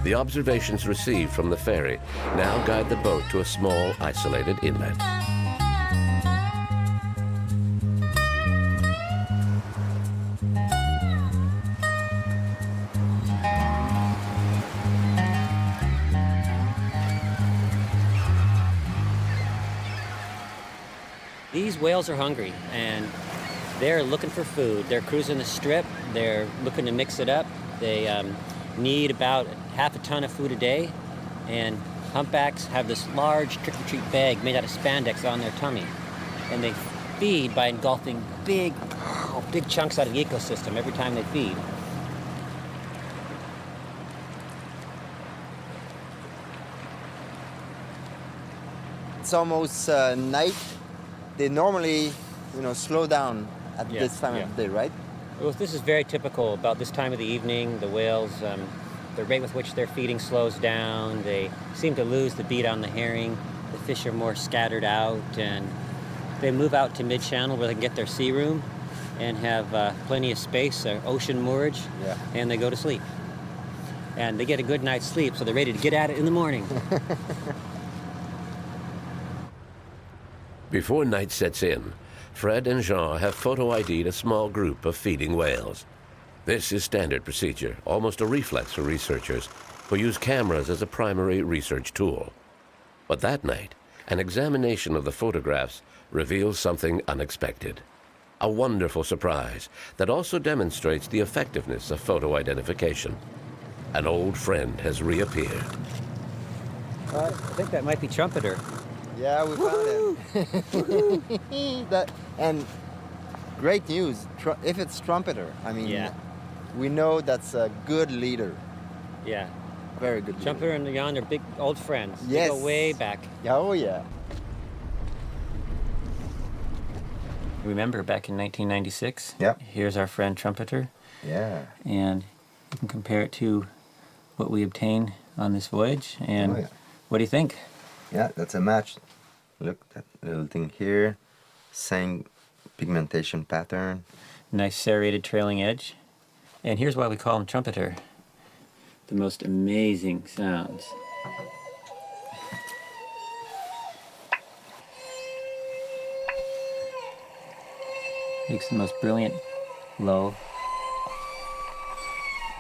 The observations received from the ferry now guide the boat to a small, isolated inlet. These whales are hungry, and they're looking for food. They're cruising the strip. They're looking to mix it up. They need about half a ton of food a day, and humpbacks have this large trick-or-treat bag made out of spandex on their tummy, and they feed by engulfing big chunks out of the ecosystem every time they feed. It's almost night. They normally, slow down at this time of the day, right? Well, this is very typical. About this time of the evening, the whales, the rate with which they're feeding slows down. They seem to lose the beat on the herring. The fish are more scattered out, and they move out to mid-channel where they can get their sea room and have plenty of space, ocean moorage, and they go to sleep. And they get a good night's sleep, so they're ready to get at it in the morning. Before night sets in, Fred and Jean have photo ID'd a small group of feeding whales. This is standard procedure, almost a reflex for researchers who use cameras as a primary research tool. But that night, an examination of the photographs reveals something unexpected. A wonderful surprise that also demonstrates the effectiveness of photo identification. An old friend has reappeared. I think that might be Trumpeter. Yeah, we found him. And great news, if it's Trumpeter, we know that's a good leader. Yeah. Very good leader. Trumpeter and Jan are big old friends. Yes. They go way back. Oh, yeah. Remember back in 1996? Yeah. Here's our friend Trumpeter. Yeah. And you can compare it to what we obtained on this voyage. And what do you think? Yeah, that's a match. Look, that little thing here. Same pigmentation pattern. Nice serrated trailing edge. And here's why we call him Trumpeter. The most amazing sounds. Makes the most brilliant low.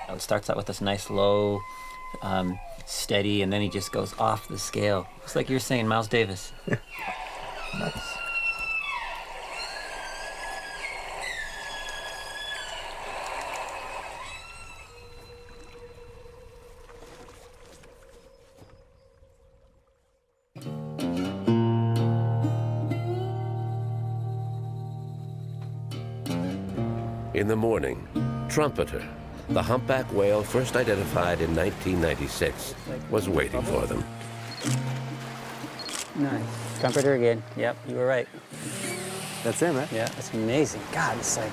It starts out with this nice low, steady, and then he just goes off the scale. It's like you're saying, Miles Davis. Nice. In the morning, Trumpeter, the humpback whale first identified in 1996, was waiting for them. Nice. Trumpeter again. Yep, you were right. That's him, eh? Yeah, it's amazing. God, it's like...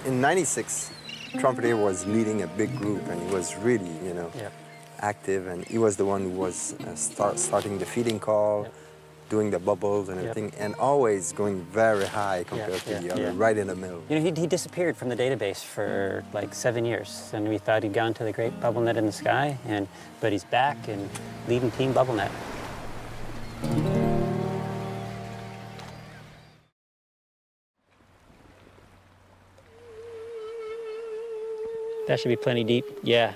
In 96, Trumpeter was leading a big group, and he was really, active, and he was the one who was starting the feeding call, doing the bubbles and everything, and always going very high compared to the other, right in the middle. He disappeared from the database for like 7 years, and we thought he'd gone to the great bubble net in the sky, but he's back and leading Team Bubble Net. That should be plenty deep. Yeah.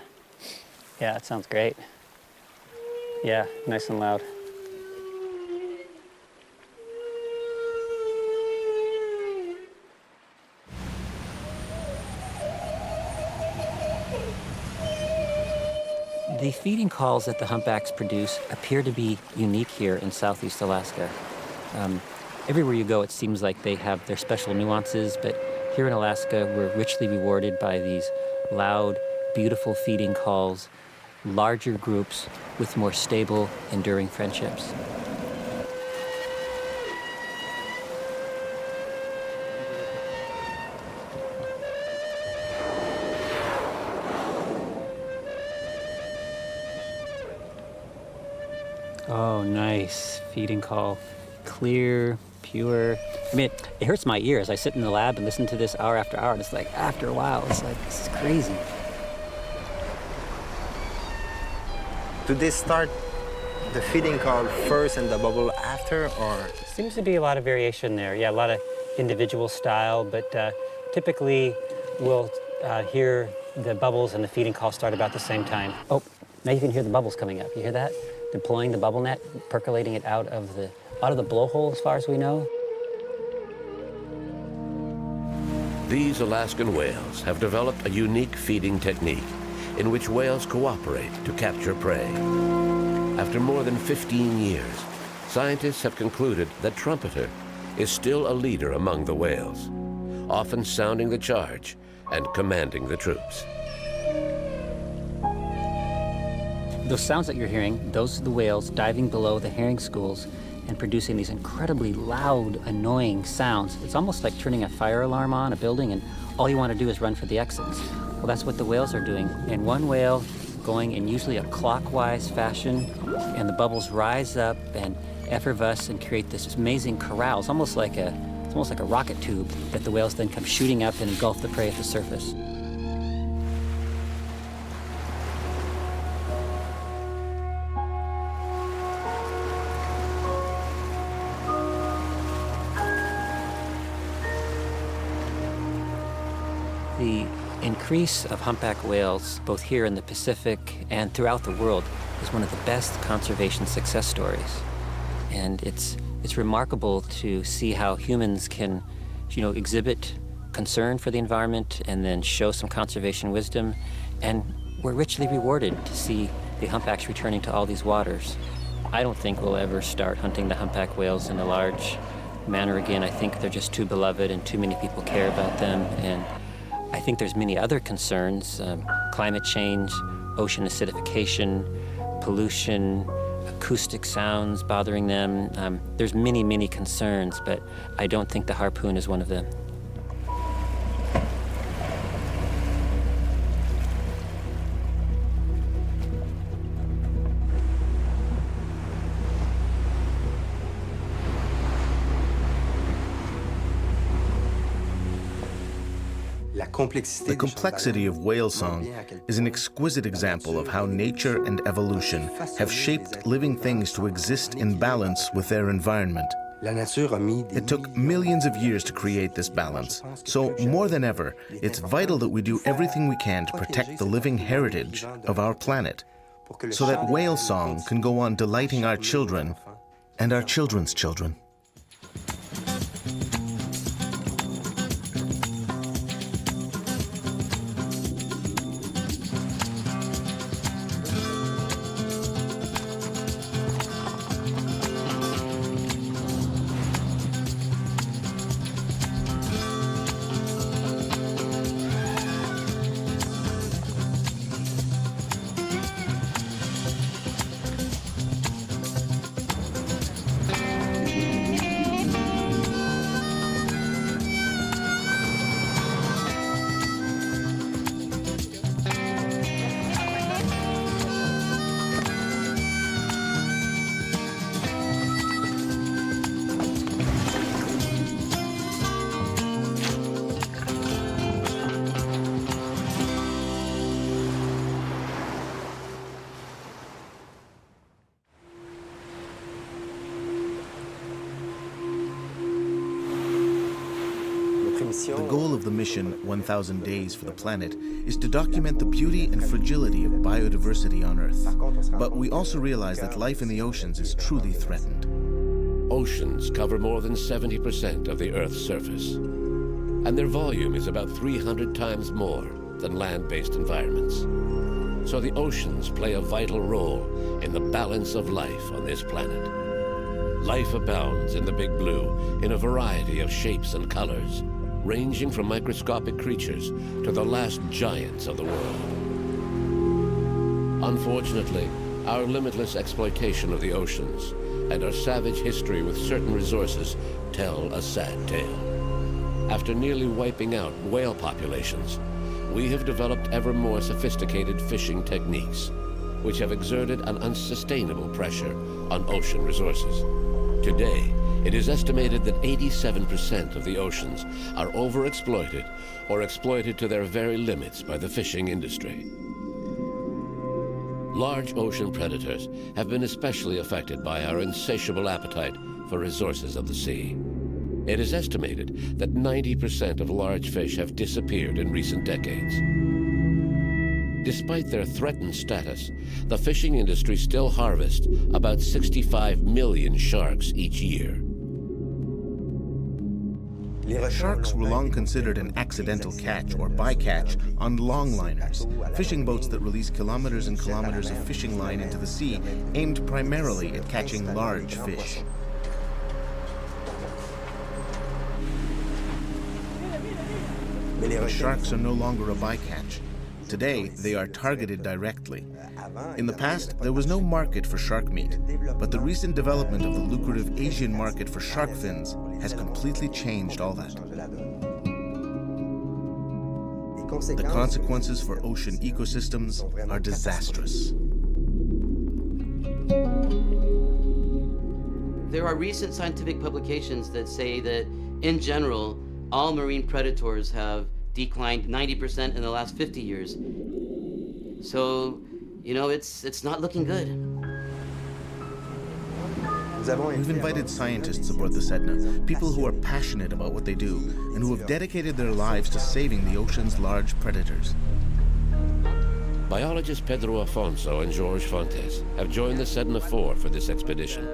Yeah, that sounds great. Yeah, nice and loud. The feeding calls that the humpbacks produce appear to be unique here in Southeast Alaska. Everywhere you go, it seems like they have their special nuances, but here in Alaska, we're richly rewarded by these loud, beautiful feeding calls, larger groups with more stable, enduring friendships. Oh, nice feeding call. Clear, pure. I mean, it hurts my ears. I sit in the lab and listen to this hour after hour, and it's like, after a while, it's like, this is crazy. Do they start the feeding call first and the bubble after, or? Seems to be a lot of variation there. Yeah, a lot of individual style, but typically we'll hear the bubbles and the feeding call start about the same time. Oh, now you can hear the bubbles coming up. You hear that? Deploying the bubble net, percolating it out of the blowhole, as far as we know. These Alaskan whales have developed a unique feeding technique in which whales cooperate to capture prey. After more than 15 years, scientists have concluded that trumpeter is still a leader among the whales, often sounding the charge and commanding the troops. Those sounds that you're hearing, those are the whales diving below the herring schools and producing these incredibly loud, annoying sounds. It's almost like turning a fire alarm on a building and all you want to do is run for the exits. Well, that's what the whales are doing. And one whale going in usually a clockwise fashion, and the bubbles rise up and effervesce and create this amazing corral. It's almost like a rocket tube that the whales then come shooting up and engulf the prey at the surface. The increase of humpback whales, both here in the Pacific and throughout the world, is one of the best conservation success stories. And it's remarkable to see how humans can, exhibit concern for the environment and then show some conservation wisdom. And we're richly rewarded to see the humpbacks returning to all these waters. I don't think we'll ever start hunting the humpback whales in a large manner again. I think they're just too beloved and too many people care about them. And I think there's many other concerns, climate change, ocean acidification, pollution, acoustic sounds bothering them. There's many, many concerns, but I don't think the harpoon is one of them. The complexity of whale song is an exquisite example of how nature and evolution have shaped living things to exist in balance with their environment. It took millions of years to create this balance, so more than ever, it's vital that we do everything we can to protect the living heritage of our planet, so that whale song can go on delighting our children and our children's children. The goal of the mission, 1,000 Days for the Planet, is to document the beauty and fragility of biodiversity on Earth. But we also realize that life in the oceans is truly threatened. Oceans cover more than 70% of the Earth's surface, and their volume is about 300 times more than land-based environments. So the oceans play a vital role in the balance of life on this planet. Life abounds in the Big Blue in a variety of shapes and colors, ranging from microscopic creatures to the last giants of the world. Unfortunately, our limitless exploitation of the oceans and our savage history with certain resources tell a sad tale. After nearly wiping out whale populations, we have developed ever more sophisticated fishing techniques, which have exerted an unsustainable pressure on ocean resources. Today, it is estimated that 87% of the oceans are overexploited or exploited to their very limits by the fishing industry. Large ocean predators have been especially affected by our insatiable appetite for resources of the sea. It is estimated that 90% of large fish have disappeared in recent decades. Despite their threatened status, the fishing industry still harvests about 65 million sharks each year. Sharks were long considered an accidental catch or bycatch on longliners, fishing boats that release kilometers and kilometers of fishing line into the sea, aimed primarily at catching large fish. But sharks are no longer a bycatch. Today, they are targeted directly. In the past, there was no market for shark meat, but the recent development of the lucrative Asian market for shark fins has completely changed all that. The consequences for ocean ecosystems are disastrous. There are recent scientific publications that say that, in general, all marine predators have declined 90% in the last 50 years. So, you know, it's not looking good. We've invited scientists aboard the Sedna, people who are passionate about what they do and who have dedicated their lives to saving the ocean's large predators. Biologists Pedro Afonso and George Fontes have joined the Sedna IV for this expedition.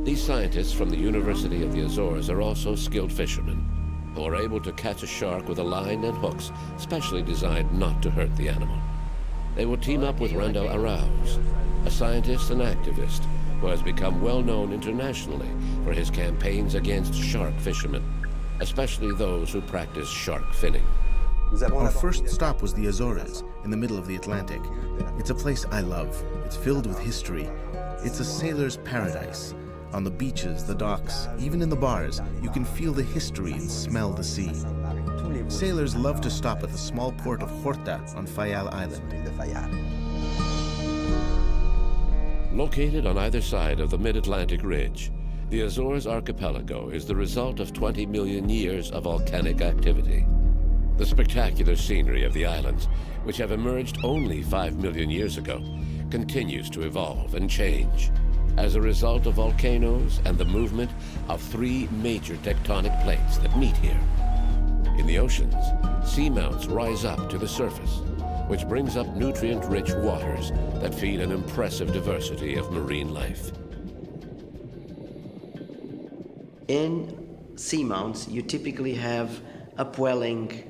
These scientists from the University of the Azores are also skilled fishermen who are able to catch a shark with a line and hooks specially designed not to hurt the animal. They will team up with Randall Arauz, a scientist and activist who has become well known internationally for his campaigns against shark fishermen, especially those who practice shark finning. Our first stop was the Azores, in the middle of the Atlantic. It's a place I love. It's filled with history. It's a sailor's paradise. On the beaches, the docks, even in the bars, you can feel the history and smell the sea. Sailors love to stop at the small port of Horta on Fayal Island. Located on either side of the mid-Atlantic ridge, the Azores archipelago is the result of 20 million years of volcanic activity. The spectacular scenery of the islands, which have emerged only 5 million years ago, continues to evolve and change as a result of volcanoes and the movement of 3 major tectonic plates that meet here. In the oceans, seamounts rise up to the surface, which brings up nutrient-rich waters that feed an impressive diversity of marine life. In seamounts, you typically have upwelling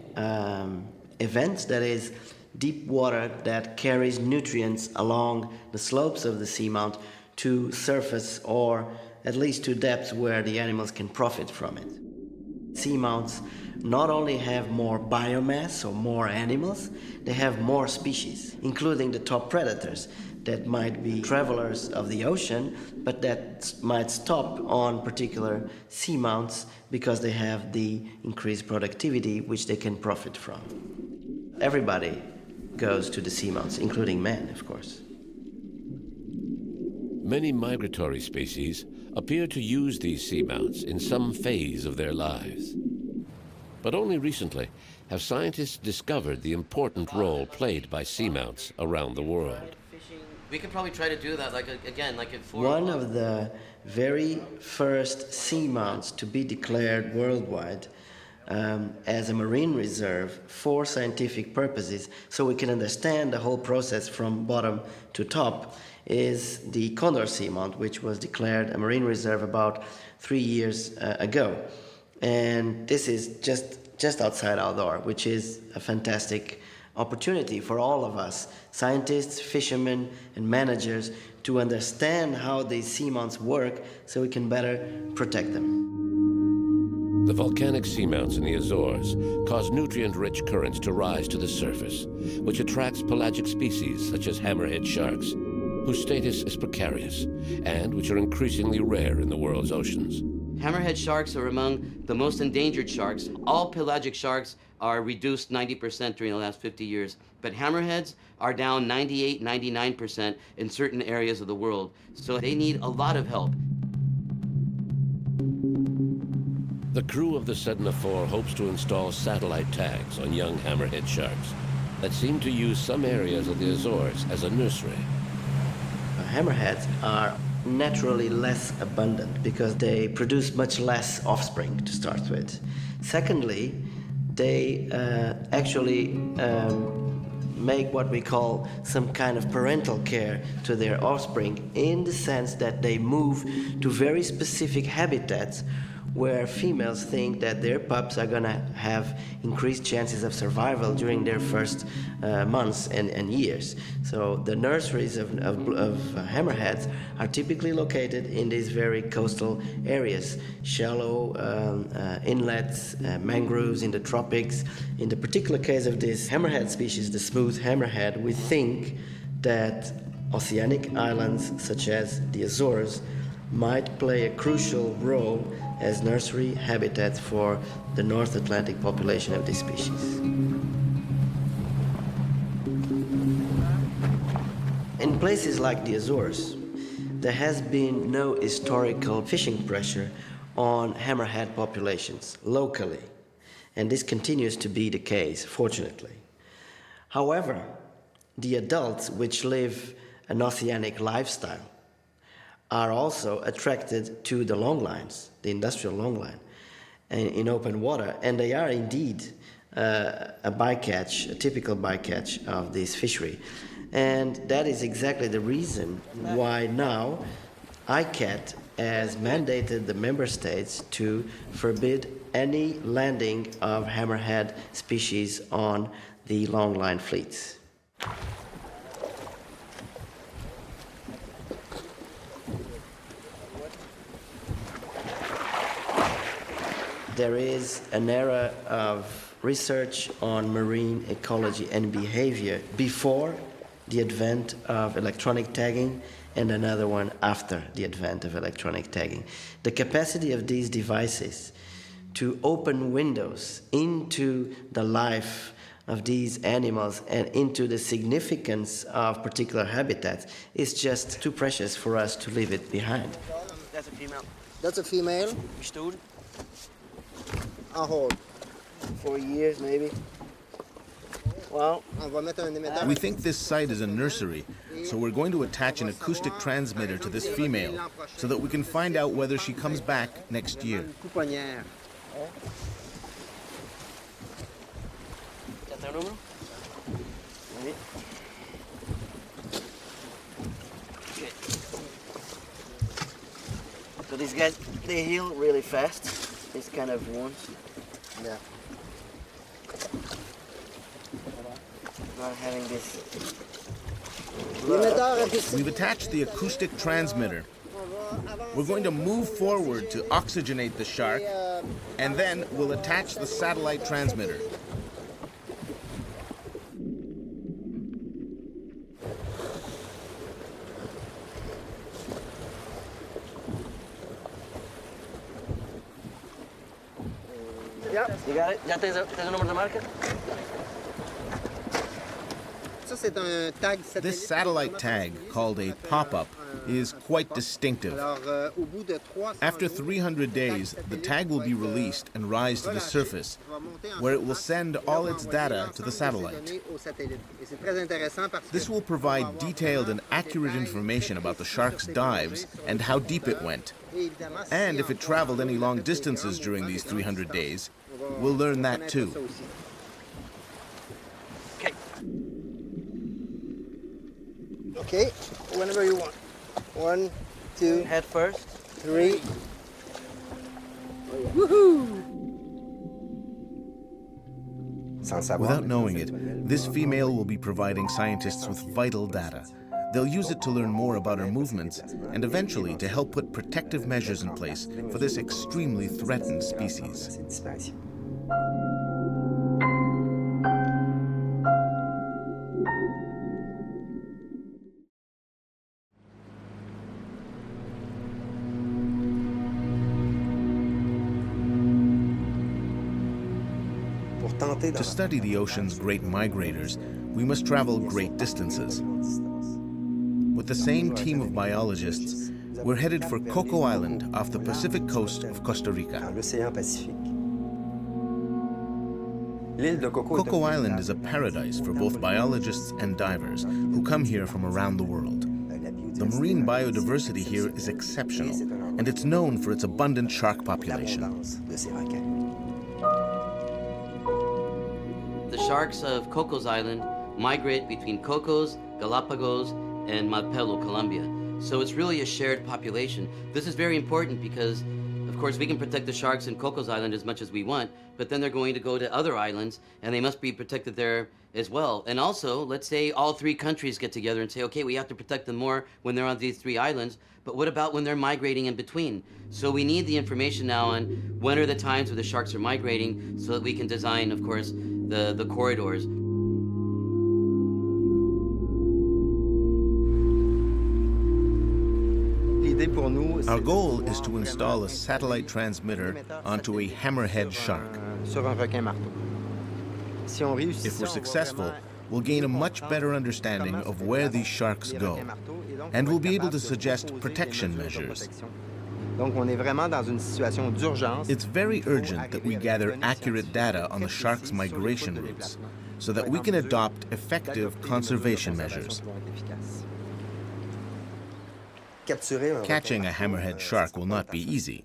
events, that is, deep water that carries nutrients along the slopes of the seamount to surface or at least to depths where the animals can profit from it. Seamounts not only have more biomass or more animals, they have more species, including the top predators that might be travelers of the ocean, but that might stop on particular seamounts because they have the increased productivity which they can profit from. Everybody goes to the seamounts, including men, of course. Many migratory species appear to use these seamounts in some phase of their lives. But only recently have scientists discovered the important role played by seamounts around the world. We could probably try to do that, like at 4 One of the very first seamounts to be declared worldwide as a marine reserve for scientific purposes, so we can understand the whole process from bottom to top, is the Condor Seamount, which was declared a marine reserve about 3 years ago. And this is just outside our door, which is a fantastic opportunity for all of us, scientists, fishermen, and managers, to understand how these seamounts work so we can better protect them. The volcanic seamounts in the Azores cause nutrient-rich currents to rise to the surface, which attracts pelagic species such as hammerhead sharks, whose status is precarious and which are increasingly rare in the world's oceans. Hammerhead sharks are among the most endangered sharks. All pelagic sharks are reduced 90% during the last 50 years, but hammerheads are down 98, 99% in certain areas of the world, so they need a lot of help. The crew of the Sedna IV hopes to install satellite tags on young hammerhead sharks that seem to use some areas of the Azores as a nursery. Hammerheads are naturally less abundant because they produce much less offspring to start with. Secondly, they actually make what we call some kind of parental care to their offspring, in the sense that they move to very specific habitats where females think that their pups are going to have increased chances of survival during their first months and years. So the nurseries of hammerheads are typically located in these very coastal areas, shallow inlets, mangroves in the tropics. In the particular case of this hammerhead species, the smooth hammerhead, we think that oceanic islands such as the Azores might play a crucial role as nursery habitats for the North Atlantic population of this species. In places like the Azores, there has been no historical fishing pressure on hammerhead populations locally, and this continues to be the case, fortunately. However, the adults which live an oceanic lifestyle are also attracted to the longlines, the industrial longline, in open water, and they are indeed a bycatch, a typical bycatch of this fishery. And that is exactly the reason why now ICAT has mandated the member states to forbid any landing of hammerhead species on the longline fleets. There is an era of research on marine ecology and behavior before the advent of electronic tagging, and another one after the advent of electronic tagging. The capacity of these devices to open windows into the life of these animals and into the significance of particular habitats is just too precious for us to leave it behind. That's a female. That's a female? Stood. On hold. 4 years, maybe. Well, we think this site is a nursery, so we're going to attach an acoustic transmitter to this female so that we can find out whether she comes back next year. So these guys, they heal really fast, these kind of wounds. Yeah. Not having this. We've attached the acoustic transmitter. We're going to move forward to oxygenate the shark, and then we'll attach the satellite transmitter. Yep. You got it? ¿Ya tienes el número de marca? This satellite tag, called a pop-up, is quite distinctive. After 300 days, the tag will be released and rise to the surface, where it will send all its data to the satellite. This will provide detailed and accurate information about the shark's dives and how deep it went. And if it traveled any long distances during these 300 days, we'll learn that too. Okay, whenever you want. 1, 2, head first. 3. Woohoo! Without knowing it, this female will be providing scientists with vital data. They'll use it to learn more about her movements and eventually to help put protective measures in place for this extremely threatened species. To study the ocean's great migrators, we must travel great distances. With the same team of biologists, we're headed for Cocos Island off the Pacific coast of Costa Rica. Cocos Island is a paradise for both biologists and divers who come here from around the world. The marine biodiversity here is exceptional, and it's known for its abundant shark population. The sharks of Cocos Island migrate between Cocos, Galapagos, and Malpelo, Colombia. So it's really a shared population. This is very important because, of course, we can protect the sharks in Cocos Island as much as we want, but then they're going to go to other islands, and they must be protected there as well. And also, let's say all 3 countries get together and say, okay, we have to protect them more when they're on these 3 islands, but what about when they're migrating in between? So we need the information now on when are the times where the sharks are migrating so that we can design, of course, the corridors. Our goal is to install a satellite transmitter onto a hammerhead shark. If we're successful, we'll gain a much better understanding of where these sharks go, and we'll be able to suggest protection measures. It's very urgent that we gather accurate data on the sharks' migration routes so that we can adopt effective conservation measures. Catching a hammerhead shark will not be easy.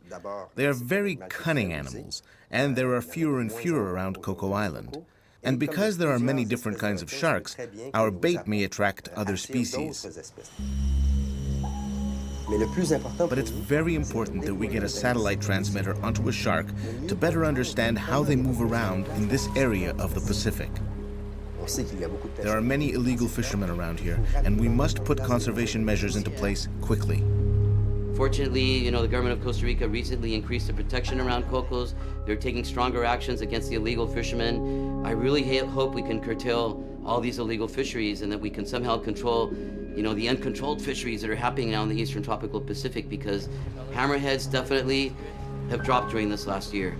They are very cunning animals, and there are fewer and fewer around Cocos Island. And because there are many different kinds of sharks, our bait may attract other species. But it's very important that we get a satellite transmitter onto a shark to better understand how they move around in this area of the Pacific. There are many illegal fishermen around here, and we must put conservation measures into place quickly. Fortunately, the government of Costa Rica recently increased the protection around Cocos. They're taking stronger actions against the illegal fishermen. I really hope we can curtail all these illegal fisheries and that we can somehow control, the uncontrolled fisheries that are happening now in the eastern tropical Pacific, because hammerheads definitely have dropped during this last year.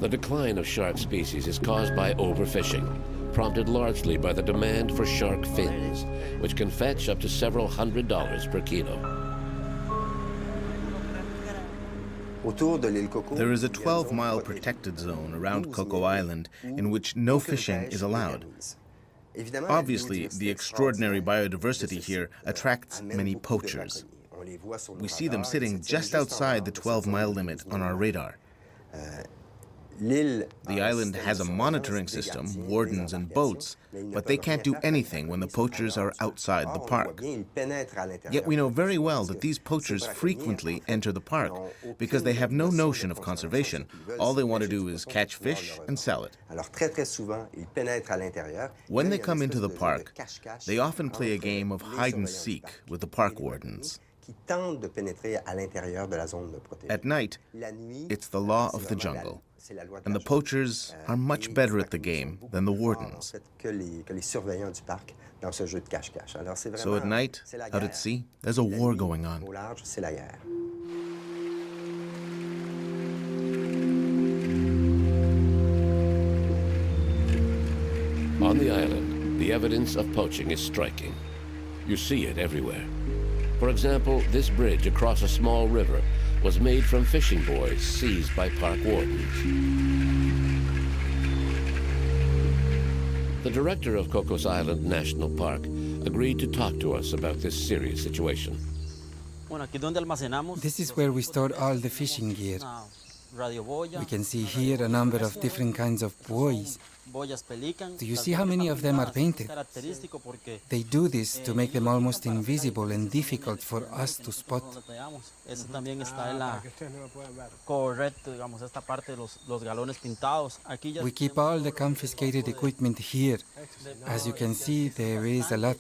The decline of shark species is caused by overfishing, prompted largely by the demand for shark fins, which can fetch up to several $100s per kilo. There is a 12-mile protected zone around Cocos Island in which no fishing is allowed. Obviously, the extraordinary biodiversity here attracts many poachers. We see them sitting just outside the 12-mile limit on our radar. The island has a monitoring system, wardens and boats, but they can't do anything when the poachers are outside the park. Yet we know very well that these poachers frequently enter the park because they have no notion of conservation. All they want to do is catch fish and sell it. When they come into the park, they often play a game of hide-and-seek with the park wardens. At night, it's the law of the jungle, and the poachers are much better at the game than the wardens. So at night, out at sea, there's a war going on. On the island, the evidence of poaching is striking. You see it everywhere. For example, this bridge across a small river was made from fishing buoys seized by park wardens. The director of Cocos Island National Park agreed to talk to us about this serious situation. This is where we store all the fishing gear. We can see here a number of different kinds of buoys. Do you see how many of them are painted? They do this to make them almost invisible and difficult for us to spot. We keep all the confiscated equipment here. As you can see, there is a lot.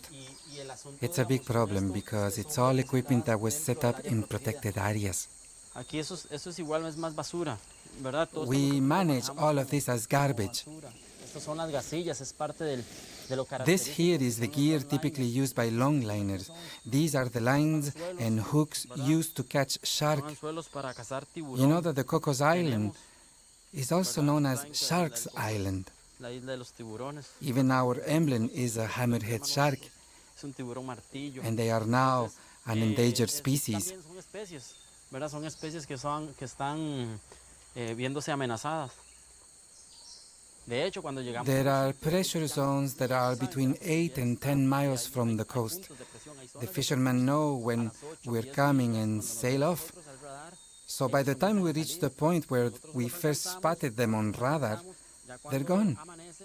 It's a big problem because it's all equipment that was set up in protected areas. We manage all of this as garbage. This here is the gear typically used by longliners. These are the lines and hooks used to catch shark. You know that the Cocos Island is also known as Shark's Island. Even our emblem is a hammerhead shark, and they are now an endangered species. Son especies que están viéndose amenazadas. There are pressure zones that are between 8 and 10 miles from the coast. The fishermen know when we're coming and sail off. So by the time we reach the point where we first spotted them on radar, they're gone.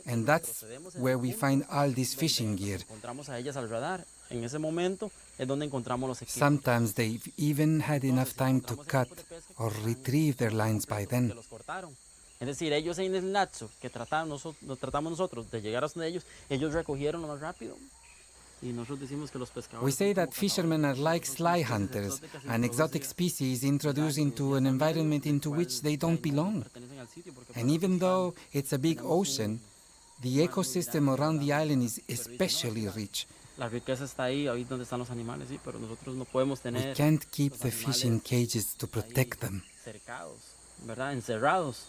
And that's where we find all this fishing gear. Sometimes they've even had enough time to cut or retrieve their lines by then. Es decir, ellos en el lapso que tratamos nosotros de llegar hasta ellos, ellos recogieron lo más rápido. Y nosotros decimos que los pescadores. We say that fishermen are like sly hunters, an exotic species introduced into an environment into which they don't belong. And even though it's a big ocean, the ecosystem around the island is especially rich. La riqueza está ahí donde están los animales, sí, pero nosotros no podemos tener. We can't keep the fish in cages to protect them. Cercados, ¿verdad? Encerrados.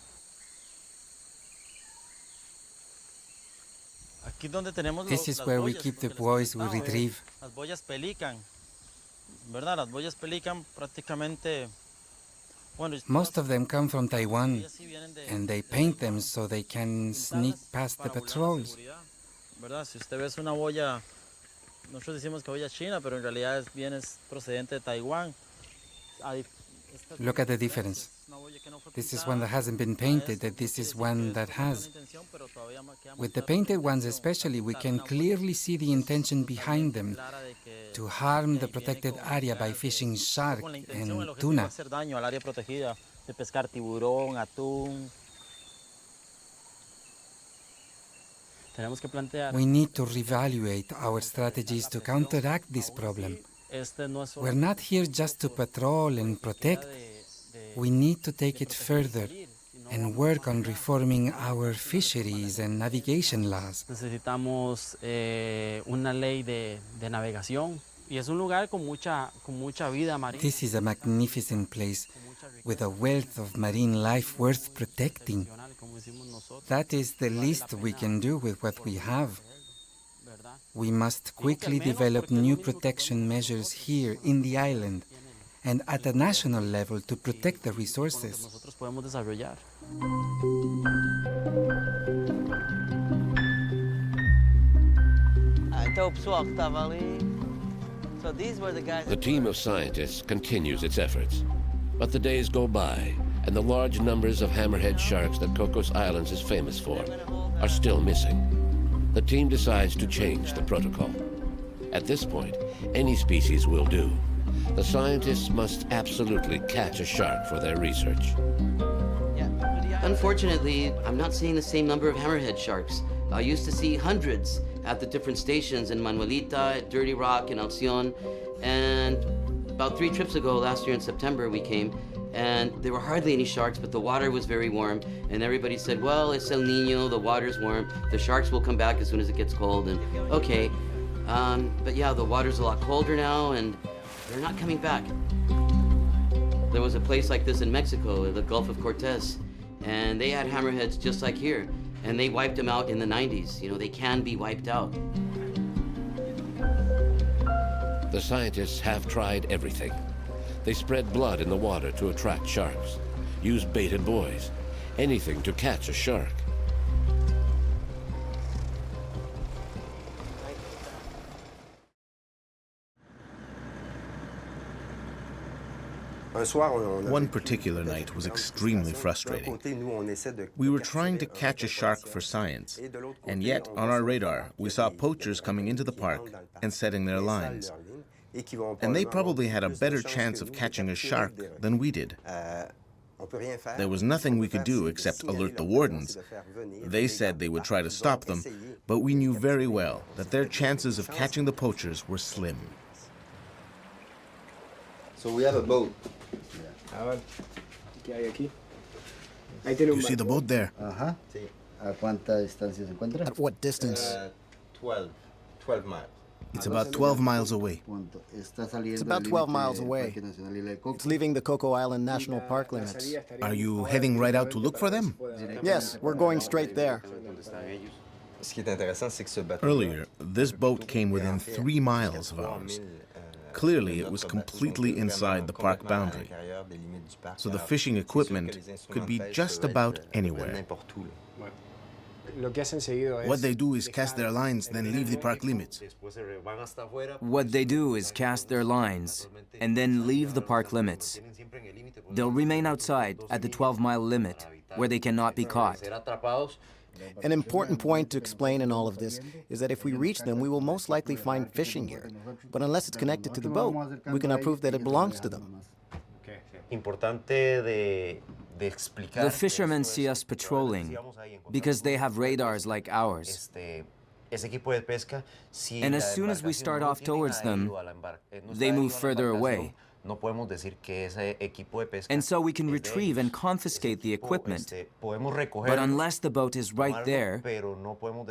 This is where we keep the buoys we retrieve. Las boyas pelican, ¿verdad? Las boyas pelican prácticamente. Most of them come from Taiwan, and they paint them so they can sneak past the patrols. ¿Verdad? Si usted ve una boya, nosotros decimos que boya china, pero en realidad es procedente de Taiwán. Look at the difference. This is one that hasn't been painted, and this is one that has. With the painted ones especially, we can clearly see the intention behind them, to harm the protected area by fishing shark and tuna. We need to reevaluate our strategies to counteract this problem. We're not here just to patrol and protect. We need to take it further and work on reforming our fisheries and navigation laws. Necesitamos una ley de navegación y es un lugar con mucha vida marina. This is a magnificent place with a wealth of marine life worth protecting. That is the least we can do with what we have. We must quickly develop new protection measures here in the island and at a national level to protect the resources. The team of scientists continues its efforts, but the days go by, and the large numbers of hammerhead sharks that Cocos Islands is famous for are still missing. The team decides to change the protocol. At this point, any species will do. The scientists must absolutely catch a shark for their research. Unfortunately, I'm not seeing the same number of hammerhead sharks. I used to see hundreds at the different stations in Manuelita, at Dirty Rock, and Alcion. And about 3 trips ago, last year in September, we came, and there were hardly any sharks, but the water was very warm, and everybody said, well, it's El Nino, the water's warm, the sharks will come back as soon as it gets cold, and okay. But yeah, the water's a lot colder now, and they're not coming back. There was a place like this in Mexico, the Gulf of Cortez, and they had hammerheads just like here, and they wiped them out in the 90s. You know, they can be wiped out. The scientists have tried everything. They spread blood in the water to attract sharks, use baited buoys, anything to catch a shark. One particular night was extremely frustrating. We were trying to catch a shark for science, and yet on our radar we saw poachers coming into the park and setting their lines. And they probably had a better chance of catching a shark than we did. There was nothing we could do except alert the wardens. They said they would try to stop them, but we knew very well that their chances of catching the poachers were slim. So we have a boat. You see the boat there? Ajá. ¿A cuánta distancia se encuentra? At what distance? 12 miles. It's about 12 miles away. It's about 12 miles away. It's leaving the Cocos Island National Park limits. Are you heading right out to look for them? Yes, we're going straight there. Earlier, this boat came within 3 miles of ours. Clearly, it was completely inside the park boundary, so the fishing equipment could be just about anywhere. What they do is cast their lines, then leave the park limits. What they do is cast their lines and then leave the park limits. They'll remain outside at the 12-mile limit, where they cannot be caught. An important point to explain in all of this is that if we reach them, we will most likely find fishing gear. But unless it's connected to the boat, we cannot prove that it belongs to them. The fishermen see us patrolling because they have radars like ours. And as soon as we start off towards them, they move further away. And so we can retrieve and confiscate the equipment. But unless the boat is right there,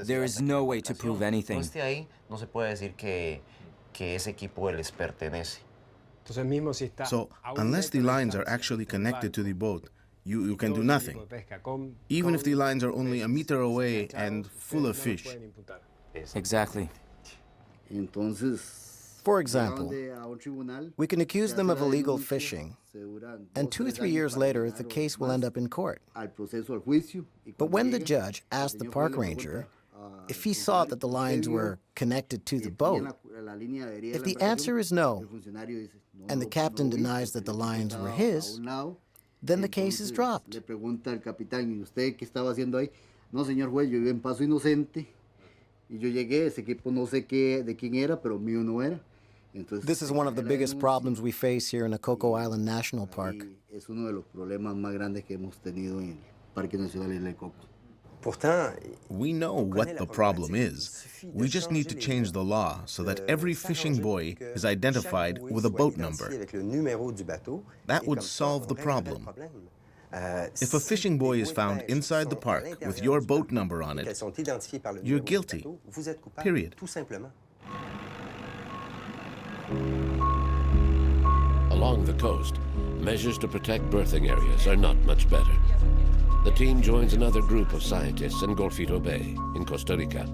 there is no way to prove anything. So, unless the lines are actually connected to the boat, you can do nothing, even if the lines are only a meter away and full of fish. Exactly. For example, we can accuse them of illegal fishing, and 2 or 3 years later, the case will end up in court. But when the judge asked the park ranger if he saw that the lines were connected to the boat, if the answer is no, and the captain denies that the lines were his, then the case is dropped. This is one of the biggest problems we face here in the Cocos Island National Park. We know what the problem is. We just need to change the law so that every fishing buoy is identified with a boat number. That would solve the problem. If a fishing buoy is found inside the park with your boat number on it, you're guilty. Period. Along the coast, measures to protect berthing areas are not much better. The team joins another group of scientists in Golfito Bay in Costa Rica.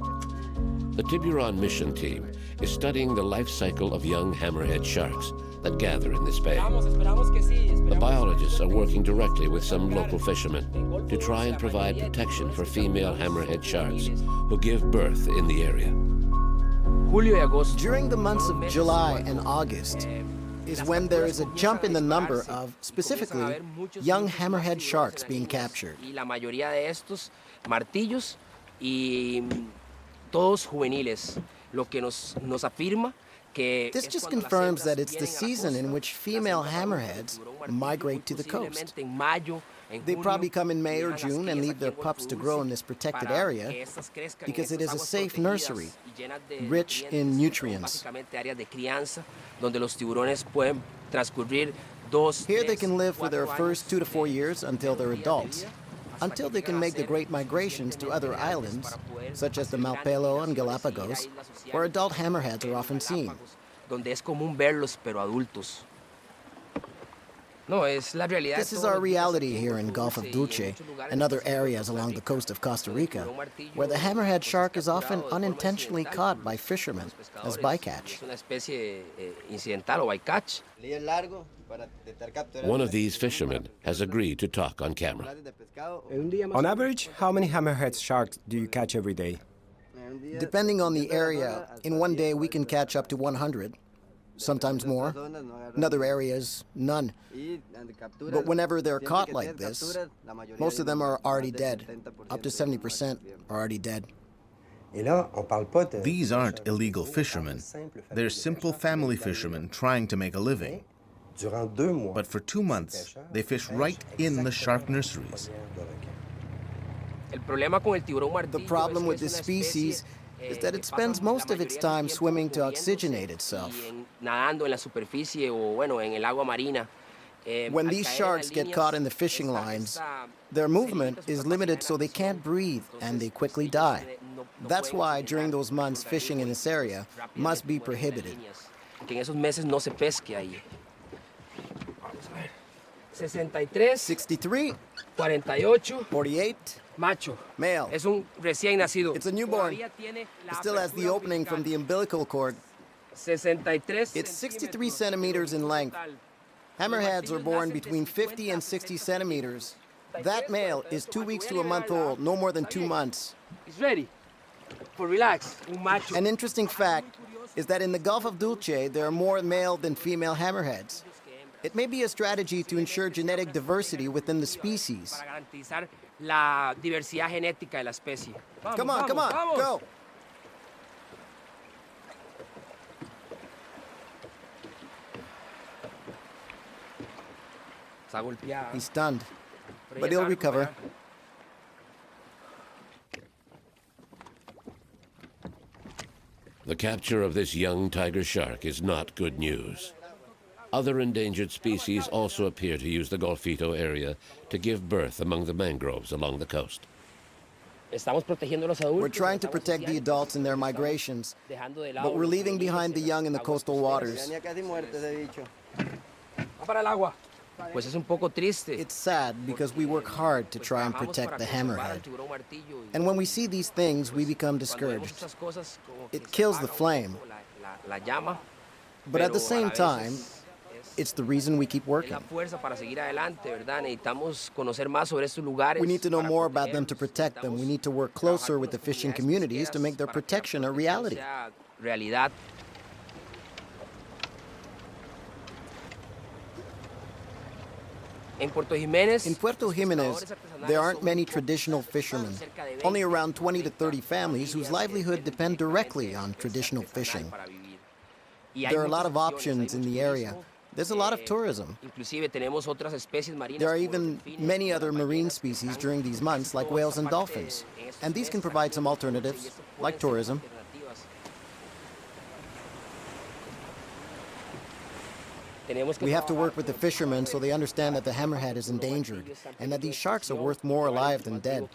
The Tiburon mission team is studying the life cycle of young hammerhead sharks that gather in this bay. The biologists are working directly with some local fishermen to try and provide protection for female hammerhead sharks who give birth in the area. During the months of July and August is when there is a jump in the number of, specifically, young hammerhead sharks being captured. This just confirms that it's the season in which female hammerheads migrate to the coast. They probably come in May or June and leave their pups to grow in this protected area because it is a safe nursery, rich in nutrients. Here they can live for their first 2 to 4 years until they're adults, until they can make the great migrations to other islands, such as the Malpelo and Galapagos, where adult hammerheads are often seen. This is our reality here in Gulf of Dulce and other areas along the coast of Costa Rica, where the hammerhead shark is often unintentionally caught by fishermen as bycatch. One of these fishermen has agreed to talk on camera. On average, how many hammerhead sharks do you catch every day? Depending on the area, in one day we can catch up to 100. sometimes more. In other areas, none. But whenever they're caught like this, most of them are already dead. Up to 70% are already dead. These aren't illegal fishermen. They're simple family fishermen trying to make a living. But for 2 months, they fish right in the shark nurseries. The problem with this species is that it spends most of its time swimming to oxygenate itself. When these sharks get caught in the fishing lines, their movement is limited so they can't breathe and they quickly die. That's why during those months fishing in this area must be prohibited. 63, 48, macho. Male. Es un recién nacido. It's a newborn. It still has the opening from the umbilical cord. 63. It's 63 centimeters in length. Hammerheads are born between 50 and 60 centimeters. That male is 2 weeks to a month old, no more than 2 months. He's ready for relax. Un macho. An interesting fact is that in the Gulf of Dulce, there are more male than female hammerheads. It may be a strategy to ensure genetic diversity within the species. Para garantizar la diversidad genética de la especie. Come on, go! He's stunned, but he'll recover. The capture of this young tiger shark is not good news. Other endangered species also appear to use the Golfito area to give birth among the mangroves along the coast. We're trying to protect the adults in their migrations, but we're leaving behind the young in the coastal waters. It's sad because we work hard to try and protect the hammerhead. And when we see these things, we become discouraged. It kills the flame. But at the same time, it's the reason we keep working. We need to know more about them to protect them. We need to work closer with the fishing communities to make their protection a reality. In Puerto Jimenez, there aren't many traditional fishermen. Only around 20 to 30 families whose livelihood depend directly on traditional fishing. There are a lot of options in the area. There's a lot of tourism. There are even many other marine species during these months, like whales and dolphins. And these can provide some alternatives, like tourism. We have to work with the fishermen so they understand that the hammerhead is endangered and that these sharks are worth more alive than dead.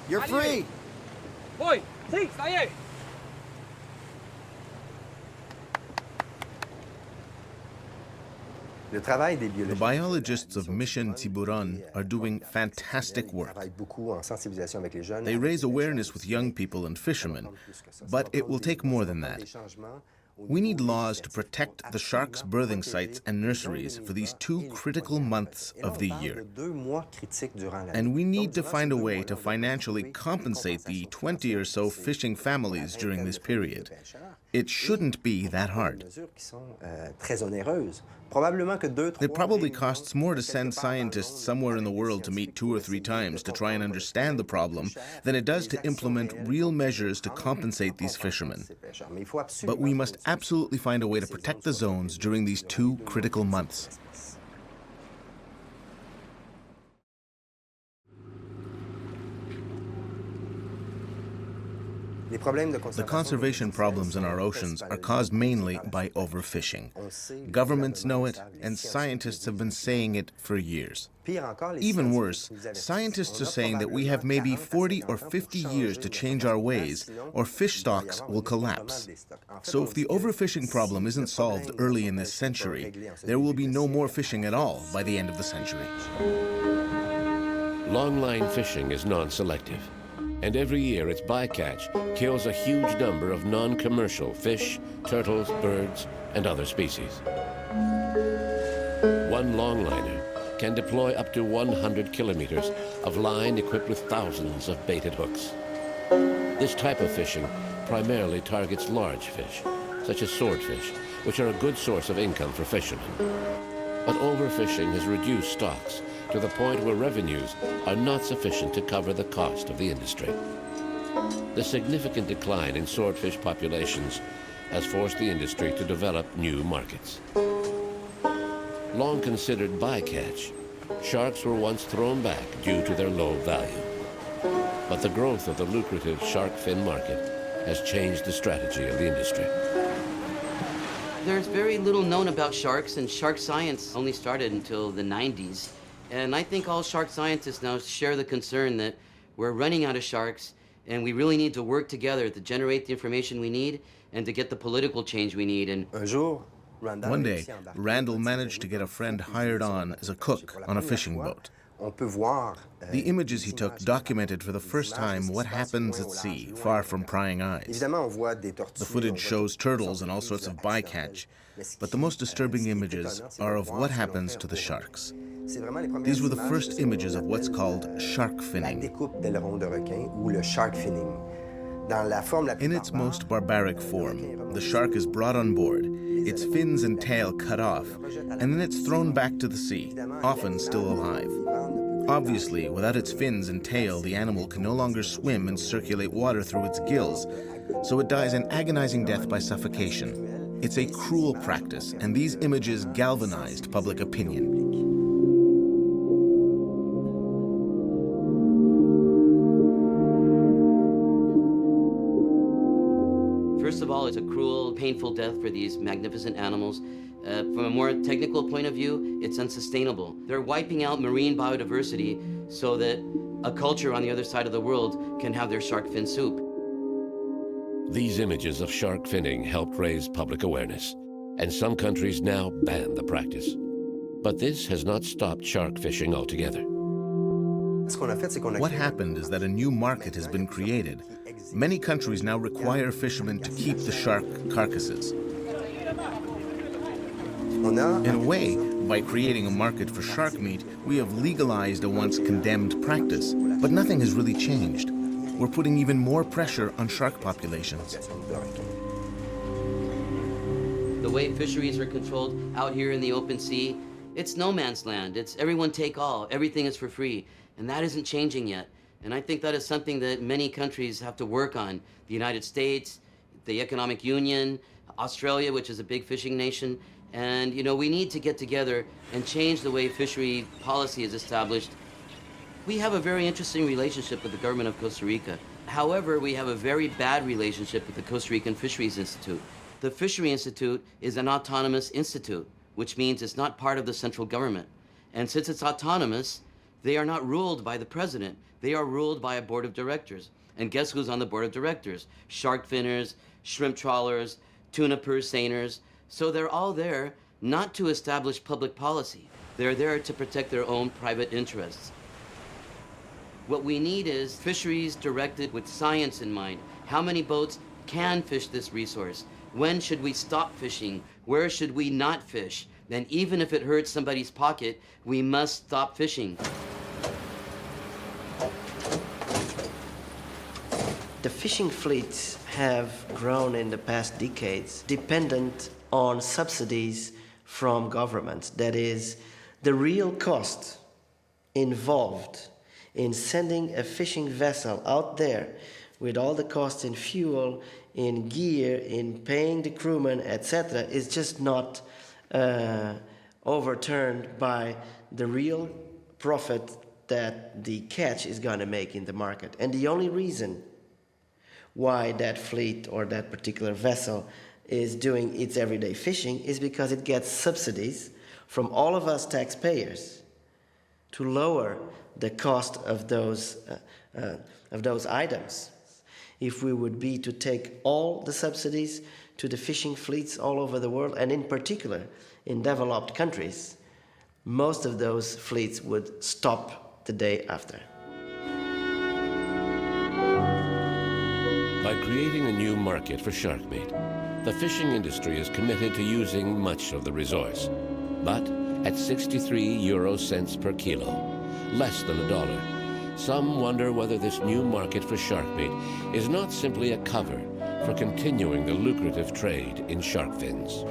You're free! The biologists of Mission Tiburon are doing fantastic work. They raise awareness with young people and fishermen, but it will take more than that. We need laws to protect the sharks' birthing sites and nurseries for these 2 critical months of the year. And we need to find a way to financially compensate the 20 or so fishing families during this period. It shouldn't be that hard. It probably costs more to send scientists somewhere in the world to meet 2 or 3 times to try and understand the problem than it does to implement real measures to compensate these fishermen. But we must absolutely find a way to protect the zones during these 2 critical months. The conservation problems in our oceans are caused mainly by overfishing. Governments know it, and scientists have been saying it for years. Even worse, scientists are saying that we have maybe 40 or 50 years to change our ways, or fish stocks will collapse. So if the overfishing problem isn't solved early in this century, there will be no more fishing at all by the end of the century. Longline fishing is non-selective, and every year its bycatch kills a huge number of non-commercial fish, turtles, birds, and other species. One longliner can deploy up to 100 kilometers of line equipped with thousands of baited hooks. This type of fishing primarily targets large fish, such as swordfish, which are a good source of income for fishermen. But overfishing has reduced stocks to the point where revenues are not sufficient to cover the cost of the industry. The significant decline in swordfish populations has forced the industry to develop new markets. Long considered bycatch, sharks were once thrown back due to their low value. But the growth of the lucrative shark fin market has changed the strategy of the industry. There's very little known about sharks, and shark science only started until the 90s. And I think all shark scientists now share the concern that we're running out of sharks, and we really need to work together to generate the information we need and to get the political change we need. And one day, Randall managed to get a friend hired on as a cook on a fishing boat. The images he took documented for the first time what happens at sea, far from prying eyes. The footage shows turtles and all sorts of bycatch, but the most disturbing images are of what happens to the sharks. These were the first images of what's called shark finning. In its most barbaric form, the shark is brought on board, its fins and tail cut off, and then it's thrown back to the sea, often still alive. Obviously, without its fins and tail, the animal can no longer swim and circulate water through its gills, so it dies an agonizing death by suffocation. It's a cruel practice, and these images galvanized public opinion. First of all, it's a cruel, painful death for these magnificent animals. From a more technical point of view, it's unsustainable. They're wiping out marine biodiversity so that a culture on the other side of the world can have their shark fin soup. These images of shark finning helped raise public awareness, and some countries now ban the practice. But this has not stopped shark fishing altogether. What happened is that a new market has been created. Many countries now require fishermen to keep the shark carcasses. In a way, by creating a market for shark meat, we have legalized a once condemned practice, but nothing has really changed. We're putting even more pressure on shark populations. The way fisheries are controlled out here in the open sea, it's no man's land. It's everyone take all. Everything is for free. And that isn't changing yet. And I think that is something that many countries have to work on. The United States, the Economic Union, Australia, which is a big fishing nation. And, you know, we need to get together and change the way fishery policy is established. We have a very interesting relationship with the government of Costa Rica. However, we have a very bad relationship with the Costa Rican Fisheries Institute. The Fishery Institute is an autonomous institute, which means it's not part of the central government. And since it's autonomous, they are not ruled by the president. They are ruled by a board of directors. And guess who's on the board of directors? Shark finners, shrimp trawlers, tuna purse seiners. So they're all there not to establish public policy. They're there to protect their own private interests. What we need is fisheries directed with science in mind. How many boats can fish this resource? When should we stop fishing? Where should we not fish? Then even if it hurts somebody's pocket, we must stop fishing. The fishing fleets have grown in the past decades dependent on subsidies from governments. That is, the real cost involved in sending a fishing vessel out there with all the costs in fuel, in gear, in paying the crewmen, etc., is just not overturned by the real profit that the catch is going to make in the market. And the only reason why that fleet or that particular vessel is doing its everyday fishing is because it gets subsidies from all of us taxpayers to lower the cost of those items. If we would be to take all the subsidies to the fishing fleets all over the world, and in particular in developed countries, most of those fleets would stop the day after. By creating a new market for shark meat, the fishing industry is committed to using much of the resource, but at 63 euro cents per kilo, less than $1, Some wonder whether this new market for shark meat is not simply a cover for continuing the lucrative trade in shark fins.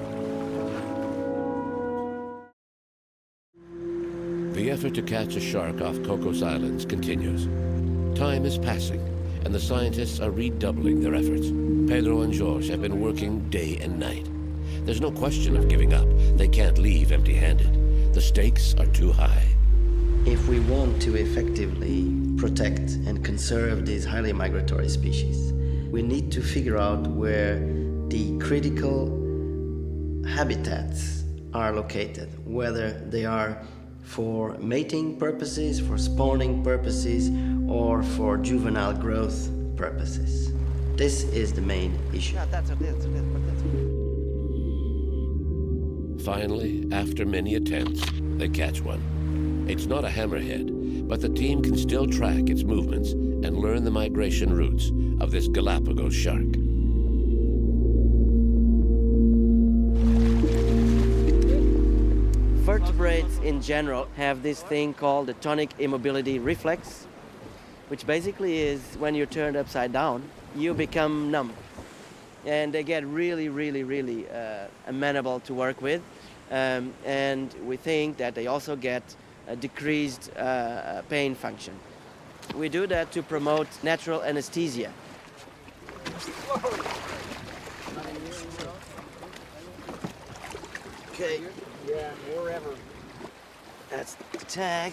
The effort to catch a shark off Cocos Islands continues. Time is passing, and the scientists are redoubling their efforts. Pedro and George have been working day and night. There's no question of giving up. They can't leave empty-handed. The stakes are too high. If we want to effectively protect and conserve these highly migratory species, we need to figure out where the critical habitats are located, whether they are for mating purposes, for spawning purposes, or for juvenile growth purposes. This is the main issue. Finally, after many attempts, they catch one. It's not a hammerhead, but the team can still track its movements and learn the migration routes of this Galapagos shark. Vertebrates in general have this thing called the tonic immobility reflex, which basically is when you're turned upside down, you become numb. And they get really amenable to work with. And we think that they also get a decreased pain function. We do that to promote natural anesthesia. Okay. Yeah, wherever. That's the tag.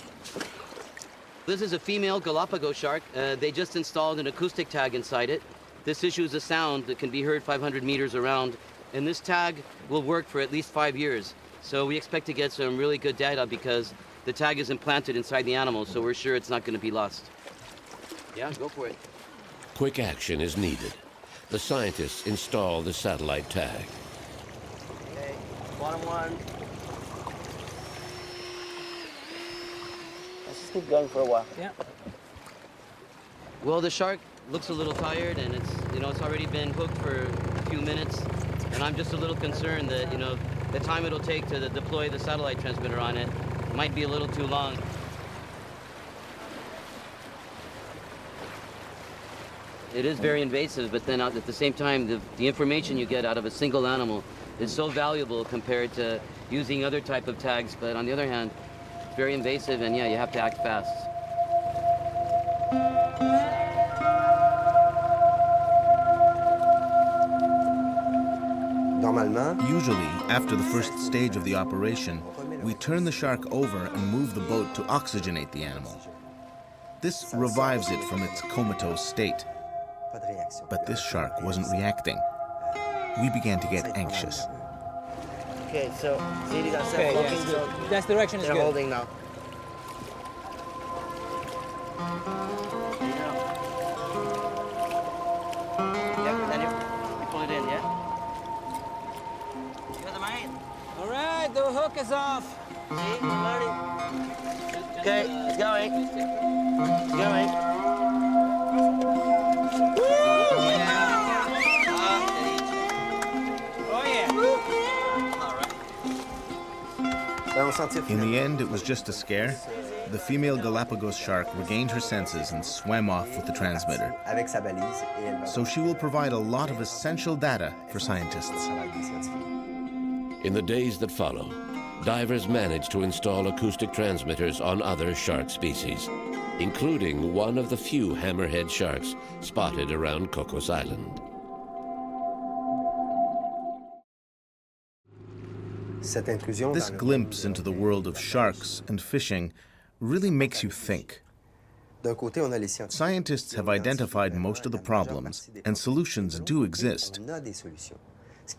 This is a female Galapagos shark. They just installed an acoustic tag inside it. This issues a sound that can be heard 500 meters around, and this tag will work for at least 5 years. So we expect to get some really good data because the tag is implanted inside the animal, so we're sure it's not going to be lost. Yeah, go for it. Quick action is needed. The scientists install the satellite tag. Okay, bottom one. Let's just keep going for a while. Yeah. Well, the shark looks a little tired, and it's already been hooked for a few minutes, and I'm just a little concerned that the time it'll take to deploy the satellite transmitter on it might be a little too long. It is very invasive, but then at the same time, the information you get out of a single animal is so valuable compared to using other type of tags. But on the other hand, it's very invasive, and yeah, you have to act fast. Usually, after the first stage of the operation, we turn the shark over and move the boat to oxygenate the animal. This revives it from its comatose state. But this shark wasn't reacting. We began to get anxious. Okay, so see these are Okay, self-locking, yeah, so that direction is they're good. holding now. Yeah, and then you pull it in, yeah? All right, the hook is off. See, we're learning. Okay, it's going. It's going. In the end, it was just a scare. The female Galapagos shark regained her senses and swam off with the transmitter. So she will provide a lot of essential data for scientists. In the days that follow, divers managed to install acoustic transmitters on other shark species, including one of the few hammerhead sharks spotted around Cocos Island. This glimpse into the world of sharks and fishing really makes you think. Scientists have identified most of the problems, and solutions do exist.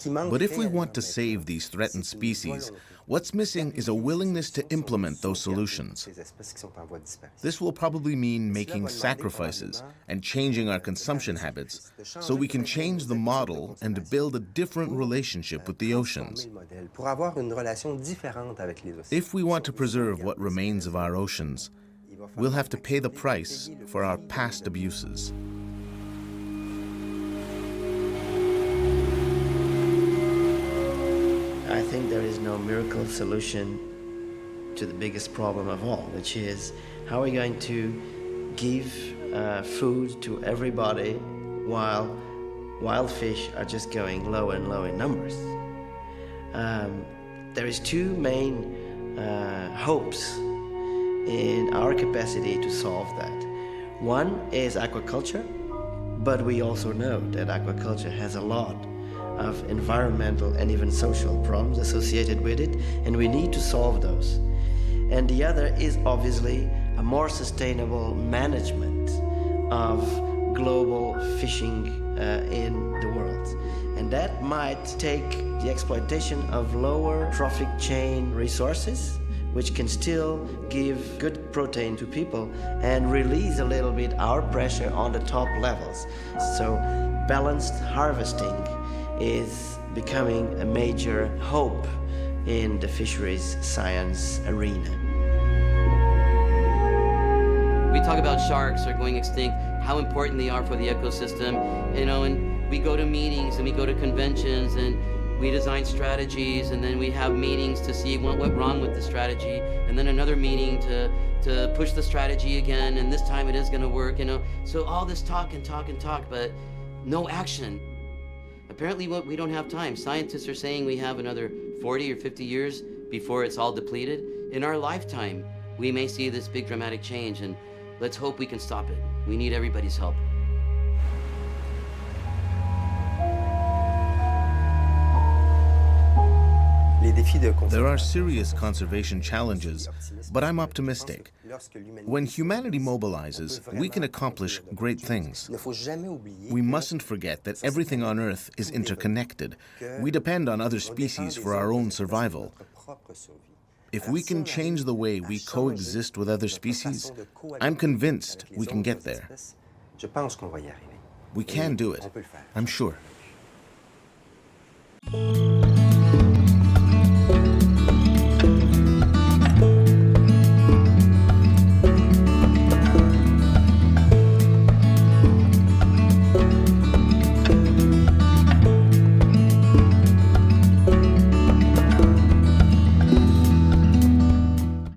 But if we want to save these threatened species, what's missing is a willingness to implement those solutions. This will probably mean making sacrifices and changing our consumption habits so we can change the model and build a different relationship with the oceans. If we want to preserve what remains of our oceans, we'll have to pay the price for our past abuses. I think there is no miracle solution to the biggest problem of all, which is how are we going to give food to everybody while wild fish are just going low and low in numbers. There is two main hopes in our capacity to solve that. One is aquaculture, but we also know that aquaculture has a lot of environmental and even social problems associated with it, and we need to solve those. And the other is obviously a more sustainable management of global fishing in the world. And that might take the exploitation of lower trophic chain resources, which can still give good protein to people and release a little bit our pressure on the top levels. So balanced harvesting is becoming a major hope in the fisheries science arena. We talk about sharks are going extinct, how important they are for the ecosystem, and we go to meetings and we go to conventions and we design strategies, and then we have meetings to see what went wrong with the strategy, and then another meeting to push the strategy again, and this time it is going to work, So all this talk and talk and talk, but no action. Apparently we don't have time. Scientists are saying we have another 40 or 50 years before it's all depleted. In our lifetime, we may see this big dramatic change, and let's hope we can stop it. We need everybody's help. There are serious conservation challenges, but I'm optimistic. When humanity mobilizes, we can accomplish great things. We mustn't forget that everything on Earth is interconnected. We depend on other species for our own survival. If we can change the way we coexist with other species, I'm convinced we can get there. We can do it, I'm sure.